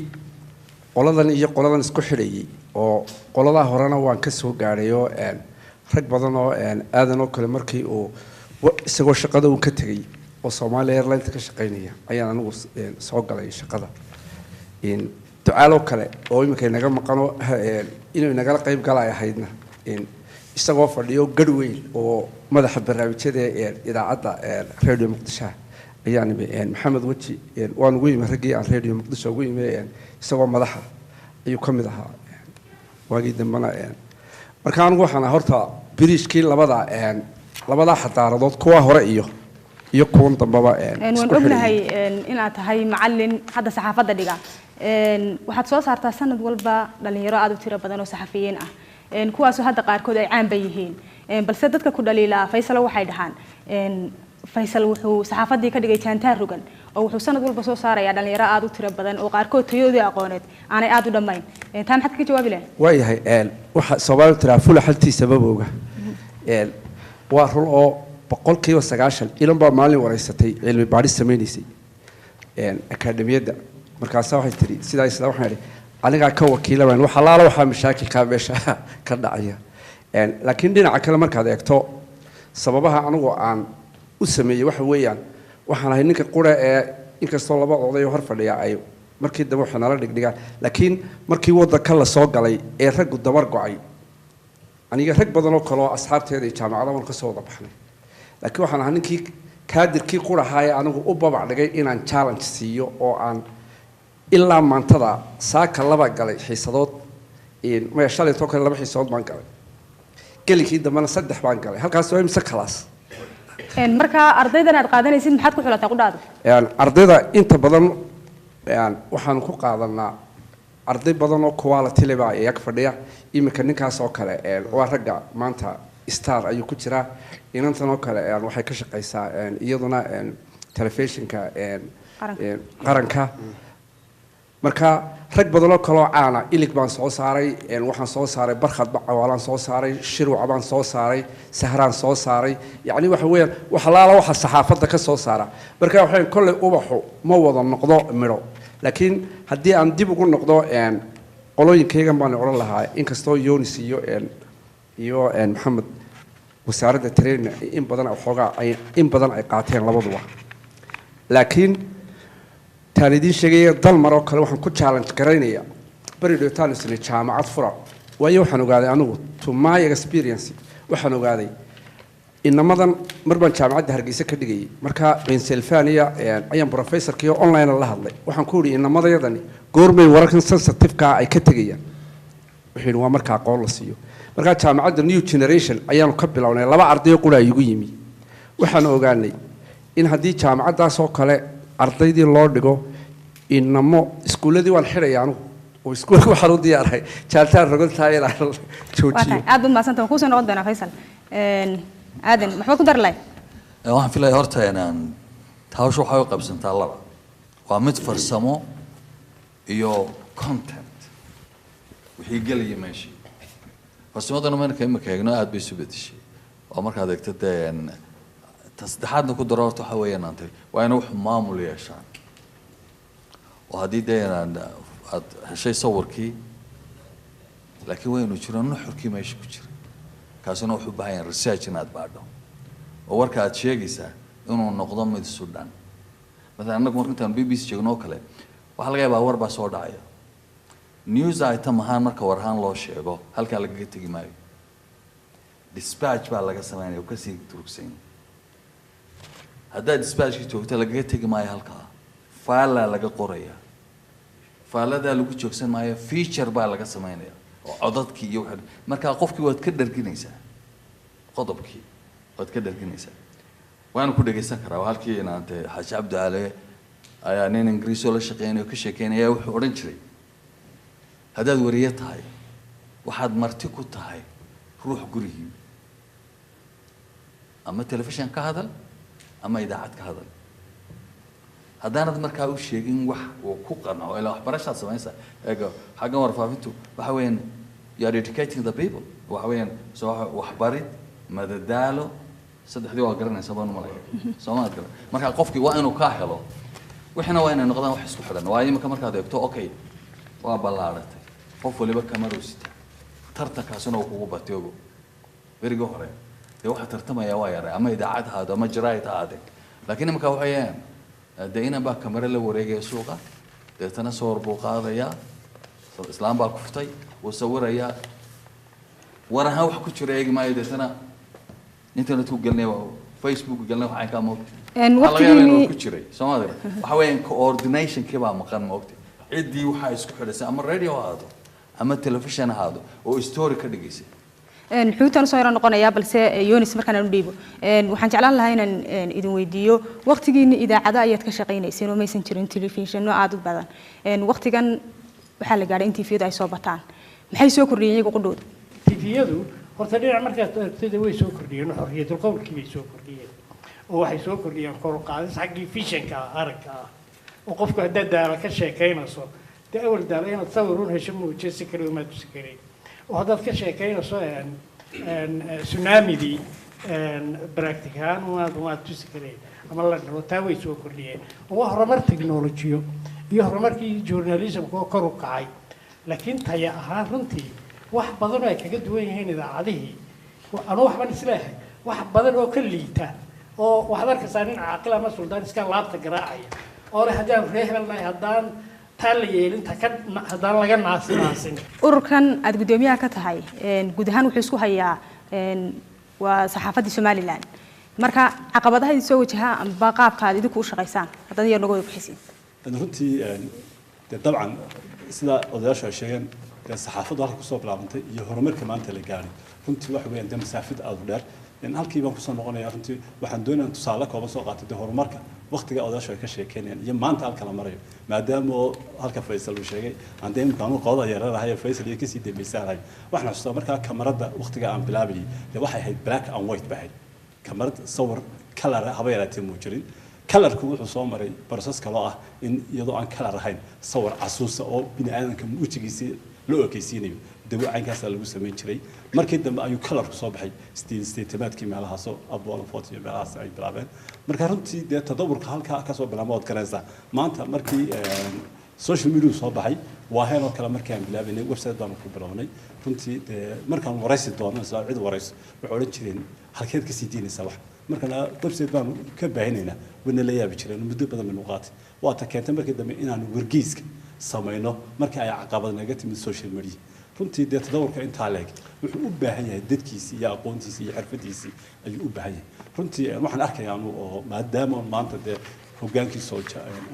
qoladan iyo qoladan isku xidhayay oo qolada horena waan ka soo gaadhayo rag badan oo aadan oo kale markii uu isagoo shaqada uu ka tagay oo Soomaaliya Airlines ka shaqeynaya ayaan anigu soo galay shaqada ducaalo kale oo imika naga maqano inuu naga qayb galay ahaydna isagoo fadhiyo gadweyn oo madaxa barnaamijyada idaacadda radio Muqdisho ayaan maxamed waji waan ugu yimid ragii aan radio Muqdisho ugu yimid isagoo madaxa ayuu ka mid ahaa waagii dambana marka anigu waxaan horta biriishkii labada xadaaradood kuwa hore iyo kuwan dambaba waan ognahay in aad tahay macallin hadda saxaafadda dhiga waxaad soo saartaa sanad walba dhalinyaro aad u tiro badan oo saxafiyiin ah kuwaas oo hadda qaarkood ay caan yihiin balse dadka ku dhaliila Faisal waxay dhahaan Faisal wuxuu saxaafadii ka dhigay jaantaar rugan oo wuxuu sanad walba soo saaraya dhalinyaro aad u tiro badan oo qaarkood tayoodii aqooneed aanay aad u dhamayn taa maxaad ka jawaabi lahayd waayahay waxa Soomaalidu tiraafula haltii sababooga waa run oo 90% ilan baa maalin wareysatay cilmi baaris sameeysay akademiyada markaas waxay tiri sidaa waxaan idhi aniga ka wakiilaban waxa laala waxa mashaakilka meesha ka dhacaya laakiin dhinaca kale markaad eegto sababaha anigu aan u sameeyay waxa weeyaan waxaan ahay ninka qura ee inkastoo laba oday hor fadhiya ay markii dambe waxaan la dhigdhigaan laakiin markii waddanka la soo galay ee raggu dabar go'ay aniga rag badan oo kale oo asxaabteeda ee jaamacadaha ka soo wada baxnay laakiin waxaan ahay ninkii kaadirkii qurahay anigu u babac dhigay inaan challenge siiyo oo aan ilaa maantada saaka laba galay xiisadood ma shalay too kale laba xiisadood baan galay galikii dambana 3 baan galay halkaas waa imsa class marka ardaydan aad qaadanaysid maxaad ku xulataa qudhaada ardayda inta badan waxaan ku qaadanaa arday badan oo quality leh baa iyaga fadhiya imika ninkaas oo kale waa ragga maanta star ayuu ku jiraa inantan oo kale waxay ka shaqeysaa iyaduna telefishinka qaranka marka rag badan oo kale oo caana ilig baan soo saaray waxaan soo saaray barkhad bacawaalan soo saaray shirwac baan soo saaray sahraan soo saaray yani waxa weeyaan waxa laala waxa saxaafadda ka soo saara marka waxaan kulay ubaxu ma wada noqdo midho laakiin haddii aan dib ugu noqdo qolooyinkaygan baan oran lahaa inkastoo Yoonis iyo maxamed wasaaradda train in badan ay qaateen labaduba laakiin taan idin sheegay dal mar oo kale waxaan ku challenge garaynaya bari dhootaan isla jaamacad fura waayo waxaan ogaaday anigu to my experience waxaan ogaaday inamadan mar baan jaamacadda Hargeysa ka dhigay marka Pennsylvania ayaan professorkii online la hadlay waxaan ku yiri inamadayadani goormay wararkan sensitive-ka ay ka tagayaan wixii waa marka aqoon la siiyo marka jaamacadda new generation ayaan ka bilownay laba arday qura igu yimi waxaan ogaanay in haddii jaamacadaas oo kale ardaydii loo dhigo inamo iskuuladii waan xirayaan oo iskuulka waxaan u diyaarahay jaantaar rogantahay ilaa joojiyo aad u maasantahay ku soo noqon doona Faisal aadan maxaa ku dar lay waxaan filayaa horta inaan taasho waxa ay qabsantaa laba waa mid farsamo iyo content wixii galaya meesha farsamadana marka imika eegno aad bay isu bedeshay oo markaad eegto tasdaxaadna ku daro horta waxa weeyaan antay waa inuu maamul yeeshaan oo haddii aad heshay sawirkii laakiin waa inuu jiro nuxurkii meesha ku jira kaasina wuxuu u baahan yahay research inaad baadho oo warka aad sheegaysaa inuu noqdo mid Sudan مثلا annagu markaan BBC joogno kale waxa laga yaabaa war baa soo dhacaya news item ahaan marka warhaan loo sheego halka laga tagi maayo dispatch baa laga sameeyay oo ka sii turugsan hadda dispatch joogto laga tagi maayo halka file laga qoraya faaladaa lagu joogsan maayo feature baa laga samaynaya oo codadkii iyo waxa markaa qofkii waad ka dharginaysaa qodobkii waad ka dharginaysaa waana ku dhageysan karaa halkii inaante xaaji cabdi cali ayaa nin ingiriis oo la shaqeynaya ka sheekeynaya wuxuu odhan jiray haddaad wariye tahay waxaad marti ku tahay ruux gurigii ama telefishan ka hadal ama idaacad ka hadal haddaanad markaa u sheegin wax uu ku qanco ilaa waxbarashaad samaysa eego xaggan warfaafintu waxa weeyaan you are educating the people waxa weeyaan soo waxbarid madadaalo saddexdii waa garanaysa baan u malaya soomaad garan markaa qofkii waa inuu kaa helo wixina waa inay noqdaan wax isku xidhan waa imika markaad eegto okay waa ballaaratay qof waliba kamaruu sita tartankaasuna uu kugu batay ogo berigii hore dee waxa tartamaya waa yaray ama idaacad haado ama jaraa'id haade laakiin imika waxayaan dee inan baa kamare la wareegaya suuqa deetana sawir buu qaadayaa islaam baa kuftay wuu sawirayaa war ahaan wax ku jira eegi maayo deetana internetku gelinaya Facebook gelinaya waxaan kaa moogtay waqtigiini ku jiray Soomaaliya waxa weeyaan coordination-kii baa maqan moogtay ciddii waxa isku xidhisay ama radio haado ama television haado oo story ka dhigaysay xuutan soo yara noqonaya balse Yoonis markaan aan u dhiibo waxaan jeclaan lahaa inaan idin weydiiyo waqtigiina idaacada ayaad ka shaqeynayseen oo maysan jirin television oo aad u badan waqtigan waxa la gaaray in TV-yada ay soo bataan maxay soo kordhiyeen iyagu qudhooda TV-yadu horta dhinac markaad aragtida way soo kordhiyeen xorriyatul qowlkii bay soo kordhiyeen oo waxay soo kordhiyeen kor u qaadis xaggii visionka aragga oo qofku haddaad daala ka sheekaynayso dee awal daala inaad sawir un hesho muujeesi kale uma tusi karay oo haddaad ka sheekaynayso tsunamidii practicahaan waad tusi karay ama la dhalo taa way soo kordhiyeen oo waa horumar teknolojiyo iyo horumarkii journalismka oo kor u kacay laakiin taya ahaan runtii wax badan oo ay kaga duwan yihiin idaacadihii anuu waxbaan isleeyahay wax badan oo ka liita oo waxaad arkaysaa nin caaqil ama suldaan iska laabta garaacaya oo leh haddaan reehelnahay haddaan taa la yeelinta haddaan laga naasin ururkan aad guddoomiyaha ka tahay guud ahaan wuxuu isku hayaa waa saxaafadda Somaliland marka caqabadaha idin soo wajaha amba qaabka aad idinku u shaqaysaan haddana yar naga warbixisiin runtii dabcan sida odayaashu ay sheegeen saxaafaddu halka kusoo bilaabantay iyo horumarka maanta la gaaray runtii waxa weeyaan dee masaafada aad u dheer halkii baan kusoo noqonayaa runtii waxaan doonayaa tusaale kooban soo qaatay dee horumarka waqtiga odayaashu ay ka sheekeynayaan iyo maanta halka la marayo maadaama oo halka Faysal uu sheegay aan dee imkaan qodada yararahay Faysal iyo kasii dambeysanahay waxaan xasuustaa markaa kamarada waqtiga aan bilaabayay dee waxay ahayd black and white bahay kamarad sawir color haba yaraatee muu jirin colorku wuxuu soo maray process kale oo ah in iyadoo aan color ahayn sawir casuusa oo bini aadanka wejigiisa loo ekaysiinayo dawacaynkaas lagu sameyn jiray markii dambe ayuu colorku soo baxay statementki meelahaas oo Apollo 40 meelahaas ay bilaabeen marka runtii dee tadawurka halka ka soo bilaabmood garanaysa maanta markii social media soo baxay waa heen oo kale markii aan bilaabanay website baan ku bilownay runtii markaan waraysi doonay soo cid waraysi wuxuu oran jireen halkeed ka sii diinaysa wax markaan website baan ka baahinayna wana la yaabi jireen muddo badan min waqti waa ta keentay markii dambe inaan wargeyska samayno markii ay caqabad naga timid social media runtii dee tadawurka intaa leeg wuxuu u baahan yahay dadkiisii iyo aqoontiisii iyo xirfadiisii ayuu u baahan yahay runtii waxaan arkayaa oo maadaama maanta dee hoggaankiisa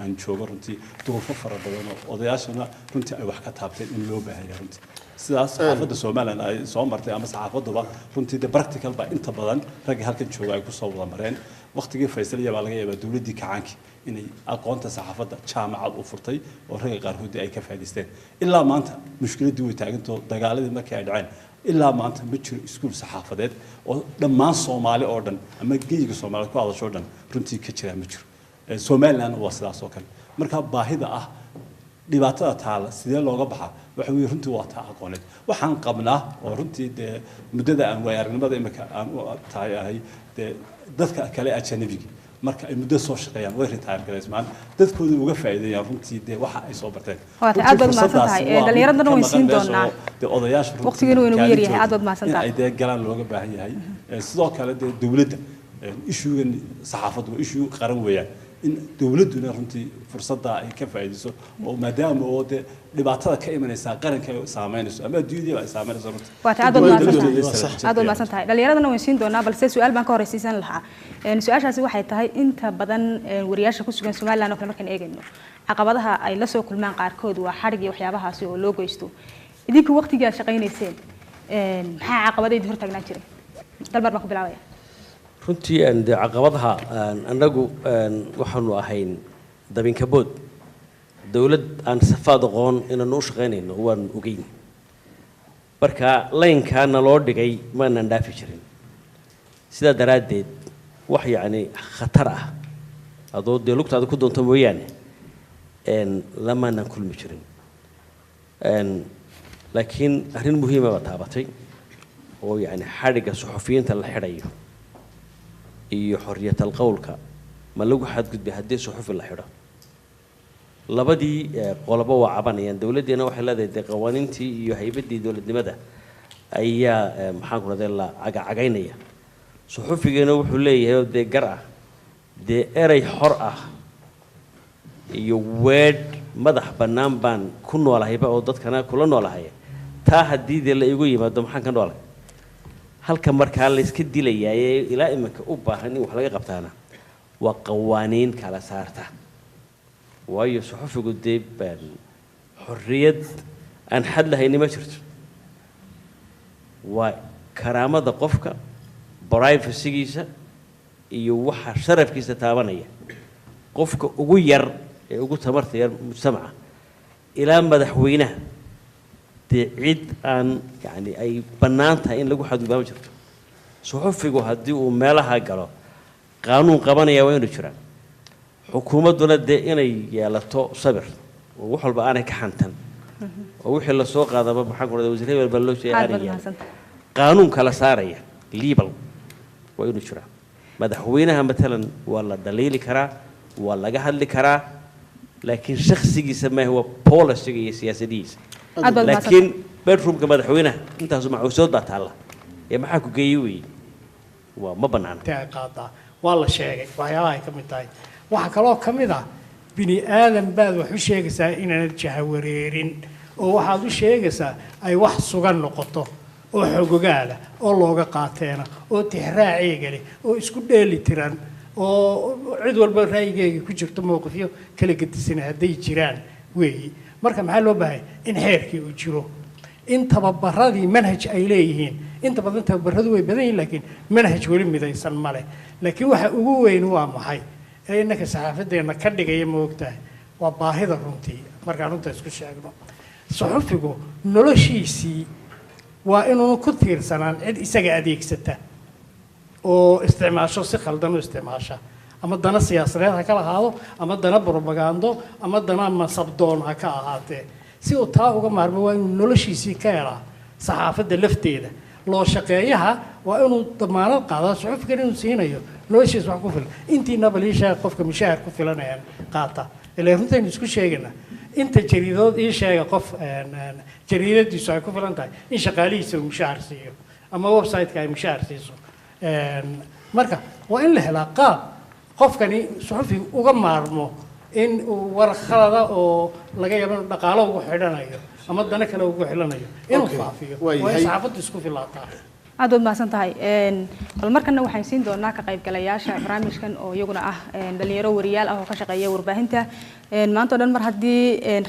aan joogo runtii duruufo fara badan oo odayaashana runtii ay wax ka taabteen in loo baahan yahay runtii sidaas saxaafadda Soomaaliland ay soo martay ama saxaafaduba runtii dee practical ba inta badan rag halkan jooga ay ku soo wada mareen waqtigii Faysal iyo baa laga yaabaa dawladdii kacaanki inay aqoonta saxaafadda jaamacad u furtay oo rag qaarkood ay ka faa'iideysteen ilaa maanta mushkiladii way taaganto dagaaladii markii ay dhaceen ilaa maanta ma jiro iskuul saxaafadeed oo dhammaan Soomaali oo dhan ama geeyiga Soomaali ku hadasho dhan runtii ka jira ma jiro Somaliland waa sidaas oo kale marka baahida ah dhibaatada taala sidee looga baxaa waxa weey runtii waa taa aqooneed waxaan qabnaa oo runtii dee muddada aan waayarnimada imika aan u tahay dee dadka kale ajnabiga marka ay muddo soo shaqeeyaan way retire gareysmaan dadkooda uga faa'iideeyaan runtii dee waxa ay soo barteen waa aad baad maasantahay dhalinyaradana way siin doonaa dee odayaasha waqtigeena way nagu yaryahay aad baad maasantahay ay dee galaan looga baahan yahay sidoo kale dee dawladda issue saxaafaddu issue qaran weeyaan in dowladduna runtii fursadda ay ka faa'iidayso oo maadaama oo dee dhibaatada ka imanaysa qaranka ay saameynayso ama adduunyada ay saameynayso runtii waata aad u maasan tahay dhalinyaradana waan siin doonaa balse su'aal baan ka horeysiisan lahaa su'aashaasi waxay tahay inta badan wariyaasha ku sugan Soomaaliland oo kale markaan eegayno caqabadaha ay la soo kulmaan qaarkood waa xarig iyo waxyaabahaasi oo loo goysto idinku waqtiga aad shaqaynayseen maxaa caqabadaydii hortaagnaa jiray dalbar baan ku bilaabaya runtii caqabadaha annagu waxaanu ahayn dabinka bood dawlad aan safaad aqoon inaanu u shaqaynayno waan ogeyn marka laynkaana loo dhigay maanan dhaafi jirin sidaa daraaddeed wax yacni khatar ah adoo dee lugtaada ku doonto mooyaane lamaanan kulmi jirin laakiin arrin muhiima baa taabatay oo yacni xadhigga suxufiyiinta la xidhayo iyo xorriyatal qowlka ma lagu xadgudbay haddii suxufi la xidho labadii qolobo waa cabanayaan dawladdeena waxay leedahay dee qawaaniintii iyo haybaddii dowladnimada ayaa maxaan ku raday la cagacagaynaya suxufigeena wuxuu leeyahay dee gar ah dee erey xor ah iyo weedh madax bannaan baan ku noolahayba oo dadkana kula noolahay taa haddii dee la igu yimaado maxaan ka noolahay halka markaa la iska dilayaa ee ilaa iminka u baahan in wax laga qabtaana waa qawaaniin kala saarta waayo suxufigu dee xorriyad aan xad lahayni ma jirto waa karaamada qofka privacygiisa iyo waxa sharafkiisa taabanaya qofka ugu yar ee ugu tamarta yar mujtamaca ilaa madaxweynaha dee cid aan yani ay bannaan tahay in lagu xadgudbaa ma jirto suxufigu haddii uu meelaha galo qaanuun qabanaya waa inuu jiraan xukuumadduna dee inay yeelato sabir oo wax walba aanay ka xantan oo wixii lasoo qaadaba maxaan ku raday wasiir hebel baa loo sheegaya qaanuun kala saaraya legal waa inuu jiraa madaxweynaha matalan waa la daliili karaa waa laga hadli karaa laakiin shakhsigiisa maaha waa policyga iyo siyaasadihiisa laakiin bedroomka madaxweynaha intaasu macuusood baa taalla ee maxaa ku geeyey weeye waa ma bannaan qaadaa waa la sheegay waxyaabaha ay ka mid tahay waxa kaloo ka mid ah bini aadan baad wax u sheegaysaa inaanad jahawareerin oo waxaad u sheegaysaa ay wax sugan noqoto oo xogogaala oo looga qaateena oo tixraaceega leh oo isku dheeli tiran oo cid walba ra'yigeega ku jirto mowqifyo kala gedisan hadday jiraan weeyi marka maxaa loo baahay in xeerkii uu jiro in tababaradii manhaj ay leeyihiin inta badan tababaradu way badan yihiin laakiin manhaj weli midaysan ma leh laakiin waxa ugu weyn waa maxay ee innaka saxaafadeena ka dhigaya ma ogtahay waa baahida runtii markaan runta isku sheegno suxufigu noloshiisii waa inuu ku tiirsanaan cid isaga adeegsata oo isticmaasho si khaldan u isticmaasha ama dana siyaasadeed ha ka lahaado ama dana propagando ama dana masabdoon ha ka ahaatee si uu taa uga maarmo waa inuu noloshiisii ka helaa saxaafadda lafteeda loo shaqeeyaha waa inuu damaanad qaadaa suxufigan inuu siinayo noloshiisa wax ku filan intiina baliishaa qofka mushaahar ku filanayaan qaata ilaa runtaynu isku sheegana inta jariidood ii sheega qof jariidadiisu ay ku filan tahay in shaqaalihiisa uu mushaahar siiyo ama website-ka ay mushaahar siiso marka waa in la helaa qaab qofkani suxufiga uga maarmo in uu war khalada oo laga yaabo dhaqaalo ugu xidhanayo ama dana kale ugu xilanayo inuu faafiyo waa in saxaafaddu isku filaataa aad u mahadsan tahay bal markana waxaan siin doonaa ka qaybgalayaasha barnaamijkan oo iyaguna ah dhalinyaro wariyaal ah oo ka shaqeeya warbaahinta maanta oo dhan mar haddii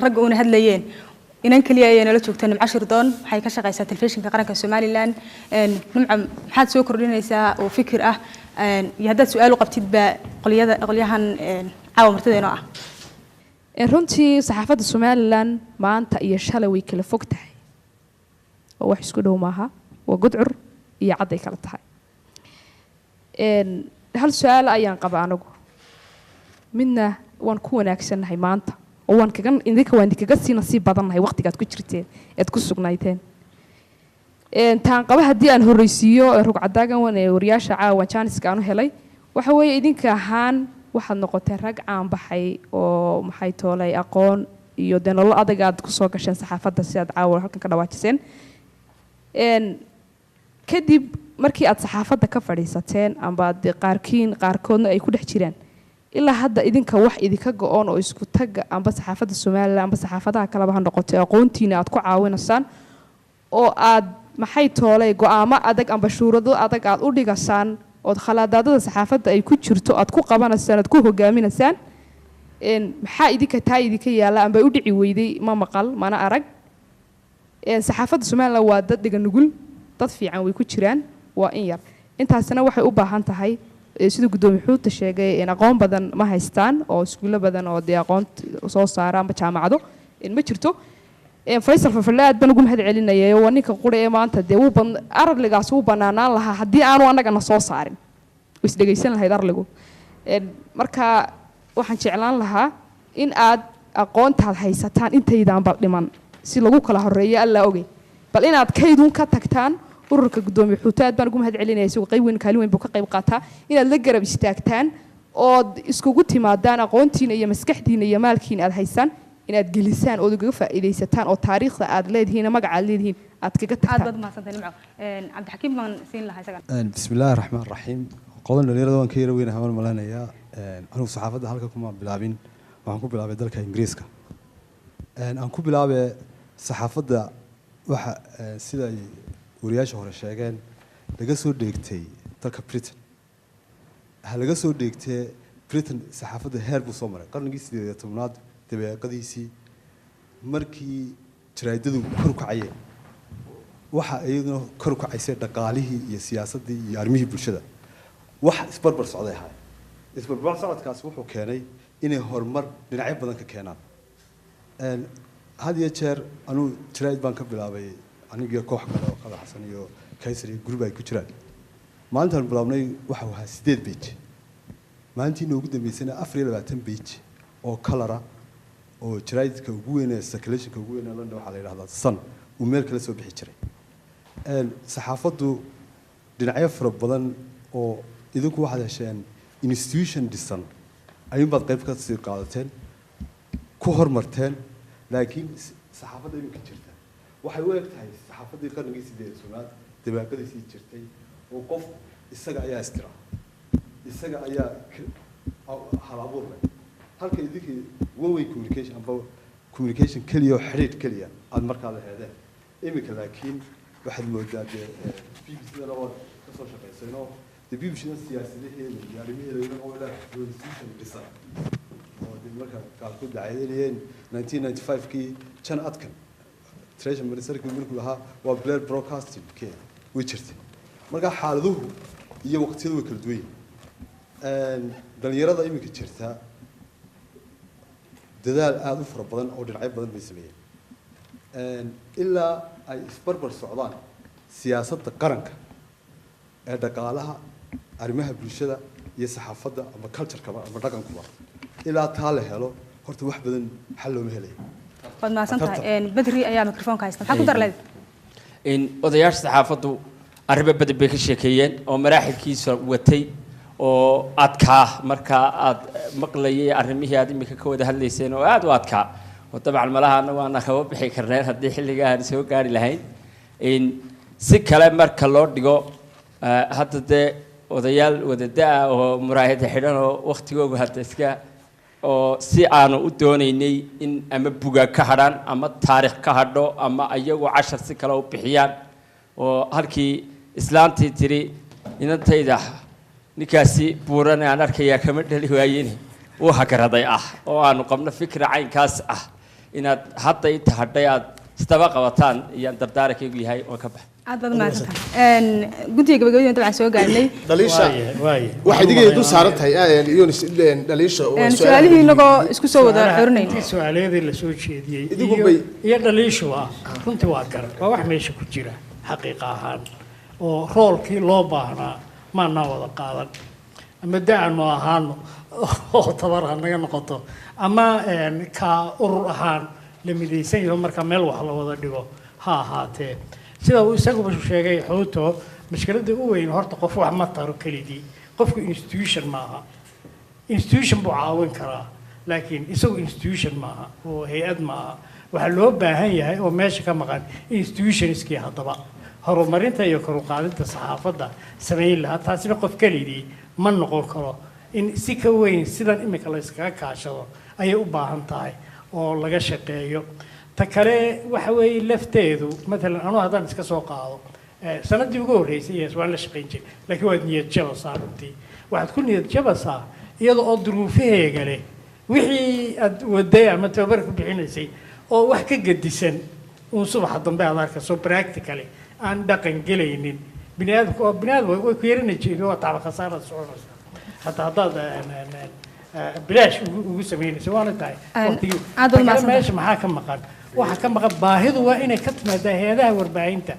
ragga una hadlayeen inan kaliya ayaa nala joogta Nimco Shirdoon waxay ka shaqeysaa telefishinka qaranka Soomaaliland Nimco maxaad soo kordhinaysaa oo fikir ah iyo haddaad su'aal u qabtid ba qolyahan caawa martideena ah runtii saxaafadda Soomaaliland maanta iyo shalay way kala fog tahay oo wax isku dhow maaha waa gudcur iyo cad ay kala tahay hal su'aal ayaan qabaa anigu midna waan ku wanaagsanahay maanta oo waan kaga sii nasiib badannahay waqtigaad ku jirteen eed ku sugnaydeen taan qaba haddii aan horreysiiyo rugcadaagan wariyaasha caawa jaaniska aan u helay waxa weeye idinka ahaan waxaad noqoteen rag caan baxay oo maxay toolay aqoon iyo dee nolol adag aad ku soo gasheen saxaafadda si aad caawa halkan ka dhawaajiseen kadib markii aad saxaafadda ka fadhiisateen amba qaarkoodna ay ku dhex jiraan ilaa hadda idinka wax idinka go-oon oo isku taga amba saxaafadda Soomaaliland amba saxaafadaha kaleba ha noqoto aqoontiina aad ku caawinaysaan oo aad maxay toolay go'aamo adag amba shuruudo adag aad u dhigasaan oo khalaadaadada saxaafadda ay ku jirto aad ku qabanaysaan aad ku hogaaminaysaan maxaa idinka yaala amba u dhici weyday ma maqal mana arag saxaafadda Soomaaliland waa dad dhiga nugul dad fiican way ku jiraan waa in yar intaasna waxay u baahan tahay sida gudoomiye xuuta sheegay in aqoon badan ma haystaan oo iskuulo badan oo aqoon soo saara amba jaamacado ma jirto Faisal Fafalaad baan ugu mahad celinayay oo ninka qura maanta arligaas uu banaanaan lahaa haddii aanu annagana soo saarin is dhageysan lahayd arligu marka waxaan jeclaan lahaa in aad aqoontaad haysataan intaydaan bal dhiman si lagu kala horeeyo alla ogey bal inaad kaydun ka tagtaan ururka gudoomiye xuutaad baan ugu mahad celinayay isagoo qayb weyn kaalin weyn buu ka qayb qaataa inaad la garab istaagtaan oo iskugu timaadaan aqoontiina iyo maskaxdiina iyo maalkiina aad haysaan inaad gelisaan oo uga faa'iideysataan oo taariikhda aad leedihiin magaca aad leedihiin aad kaga tagtaan aad ma santan nimco Cabdi Xakiim baan siin lahaa isaga bismillaahir rahmaanir rahiim qodob dhalinyarada waan ka yar weyn ahaan malanayaa anigu saxaafadda halka kuma bilaabin waxaan ku bilaabay dalka Ingiriiska aan ku bilaabay saxaafadda waxa sida ay wariyaasha hore sheegeen laga soo dheegtay dalka Britain laga soo dheegtay Britain saxaafadda heer buu soo maray qarnigii 18aad dabeeqadiisii markii jaraa'idadu kor u kacayeen waxa iyaduna kor u kacaysay dhaqaalihii iyo siyaasaddii iyo arrimihii bulshada wax isbarbar socday ahaa isbarbar socodkaas wuxuu keenay inay horumar dhinacyo badan ka keenaan had iyo jeer anuu jaraa'id baan ka bilaabay anigii koox kale oo Qadar Xasan iyo Kaysar iyo group ay ku jiraan maalintan bilaabnay waxa uu ahaa 8 page maalintii ugu dambeysana 24 page oo color oo jaraa'idka ugu weyn ee circulationka ugu weyn ee London waxa la yiraahdaa Sun uu meel kale soo bixi jiray saxaafaddu dhinacyo fara badan oo idinku waxaad hesheen institution dhisan ayuun baad qayb ka sii qaadateen ku hormarteen laakiin saxaafadda iminka jirta waxay u egtahay saxaafaddii qarnigii 18aad dabaaqadiisii jirtay oo qof isaga ayaa istira isaga ayaa hal abuur leh halka idinka one-way communication keliya oo xiriir keliya aad markaa la heedeen iminka laakiin waxaad moodaa BBC-da oo ka soo shaqeysayno BBC-da siyaasadaheeda iyo arrimaheeda oo ilaa institution dhisan oo markaa qaarkood dacaydeenayeen 1995kii Jan Atkin treasure ministerkii markuu lahaa waa Blair Broadcasting way jirtay marka xaaladuhu iyo waqtiyadu way kala duwan yihiin dhalinyarada iminka jirta dadaal aad u fara badan oo dhinacyo badan bay sameeyeen ilaa ay isbarbar socdaan siyaasadda qaranka ee dhaqaalaha arrimaha bulshada iyo saxaafadda ama culture-ka ama dhaqankuba ilaa taa la helo horta wax badan xal looma helayo waad mahadsantahay Badri ayaa mikrofoonka haysta maxaa ku darleed odayaasha saxaafaddu arrimo badan bay ka sheekeeyeen oo maraaxilkiisa watay oo adkaa marka aad maqlayay arrimihii aad imika ka wada hadlayseen oo aad u adkaa oo dabcan malaha waana kaba bixi karneen haddii xilligaan soo gaari lahayn si kale marka loo dhigo hadda dee odayaal wadadaa oo muraayada xidhan oo waqtigooga hadda iska oo si aanu u doonaynay in ama buga ka hadhaan ama taariikh ka hadho ama ayagoo cashar si kale u bixiyaan oo halkii islaantii tiri inantayda ninkaasi buuran aan arkayaa kama dhali waayeen uu hagaraday oo aanu qabno fikra caynkaas inaad hadda inta hadhay aad istaba qabataan iyo dardaarankaygu yahay oo ka bax aad baad mahadsantahay guddiga gabagabadii inta waxaan soo gaarnay dhaliisha waxay digay dul saaran tahay dhaliisha oo su'aalihii inagoo isku soo wada xorinayn su'aaladii la soo jeediyay iyo dhaliishu runtii waa garan waa wax meesha ku jira xaqiiqa ahaan oo roolkii loo baahnaa maana wada qaadan ama daacno ahaano oo tabar naga noqoto ama ka urur ahaan la midaysan yahay marka meel wax la wada dhigo ha ahaatee sida uu isagu sheegay xuuto mashkiladda u weyn horta qof wax ma taro kelidii qofku institution maaha institution buu caawin karaa laakiin isagu institution maaha oo hay'ad maaha waxaa loo baahan yahay oo meesha ka maqan institutionskii haddaba horumarinta iyo kor u qaadinta saxaafadda samayn lahaa taasina qof kelidii ma noqon karo in si ka weyn sidan imika la iskaga kaashado ayay u baahan tahay oo laga shaqeeyo ta kale waxa weeye lafteedu matalan anuu haddaan iska soo qaado sanadii ugu horreysay yes waan la shaqayn jiray laakiin waad niyad jabaysaa runtii waxaad ku niyad jabaysaa iyada oo duruufaheega leh wixii aad waday ama tababar ku bixinaysay oo wax ka gedisan uun subaxa dambe aad arkayso practically aan dhaqan gelaynin biniaadamku way ku yarina jeedo waa tacba khasaarada soconaysa hataa haddaad bilaash ugu samaynayso waana tahay meesha maxaa ka maqan waxaa ka maqan baahidu waa inay ka timaadaa hay-adaha warbaahinta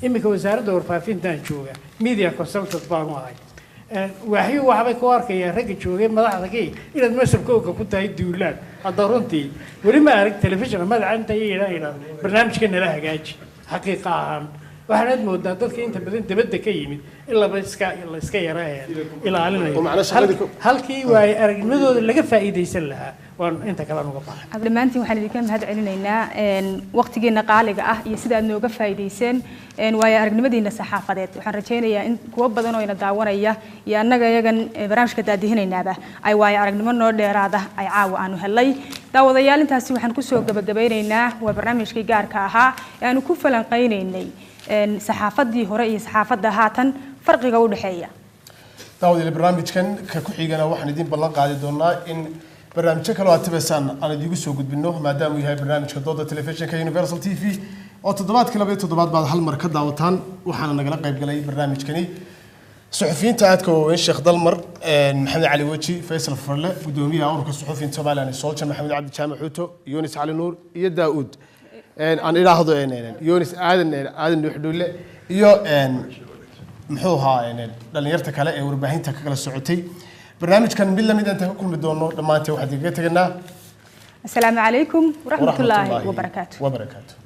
iminka wasaaradda warfaafintaan jooga media consultant baanu ahay waaxyu waxbay ku arkayaan ragga joogay madaxdagii inaad masabka oga ku tahay duulaan hadda runtii weli ma arag telefishin madaxa inta yidhaahdo barnaamijka nala hagaaji xaqiiqa ahaan waxaanaad moodaa dadka inta badan dabadda ka yimid in la iska yara ilaalinayo halkii waaye aragnimadooda laga faa'iidaysan lahaa waan inta kale uga baxay dhammaantiin waxaan idinka mahad celinaynaa waqtigeena qaaliga ah iyo sida aad nooga faa'iidayseen waayo aragnimadiina saxaafadeed waxaan rajaynayaa in kuwa badan oo ina daawanaya iyo annaga iyagan barnaamijka daadihinaynaba ay waayo aragnimo noo dheeraada ay caawa aanu helay daawadayaal intaasi waxaan kusoo gabagabeynaynaa waa barnaamijkii gaarka ahaa ee aanu ku falanqaynaynay saxaafadii hore iyo saxaafadda haatan farqiga u dhaxeeya daawadayal barnaamijkan ka ku xigana waxaan idin ballan qaadi doonaa in barnaamijyo kale oo aad tabaysaan aan idigu soo gudbino maadaama uu yahay barnaamijka dooda telefishinka Universal TV oo toddobaadkii laba iyo toddobaad baad hal mar ka daawataan waxaana nagala qayb galay barnaamijkani suxufiyiinta aadka waaweyn Sheekh Dalmar Maxamed Cali Waji Faysal Farle gudoomiyaha ururka suxufiyiinta Soomaaliya Soljan Maxamed Cabdi Jaamac Xuuto Yunis Cali Nuur iyo Daawud aan ilaahdo Yunis aadan Nuuxduule iyo muxuu ahaa dhalinyarta kale ee warbaahinta ka kala socotay barnaamijkan mid lamid inta ka kulmi doono dhamaantii waxaan idinkaga tagnaa assalaamu calaykum waraxmatullaahi wabarakaatuh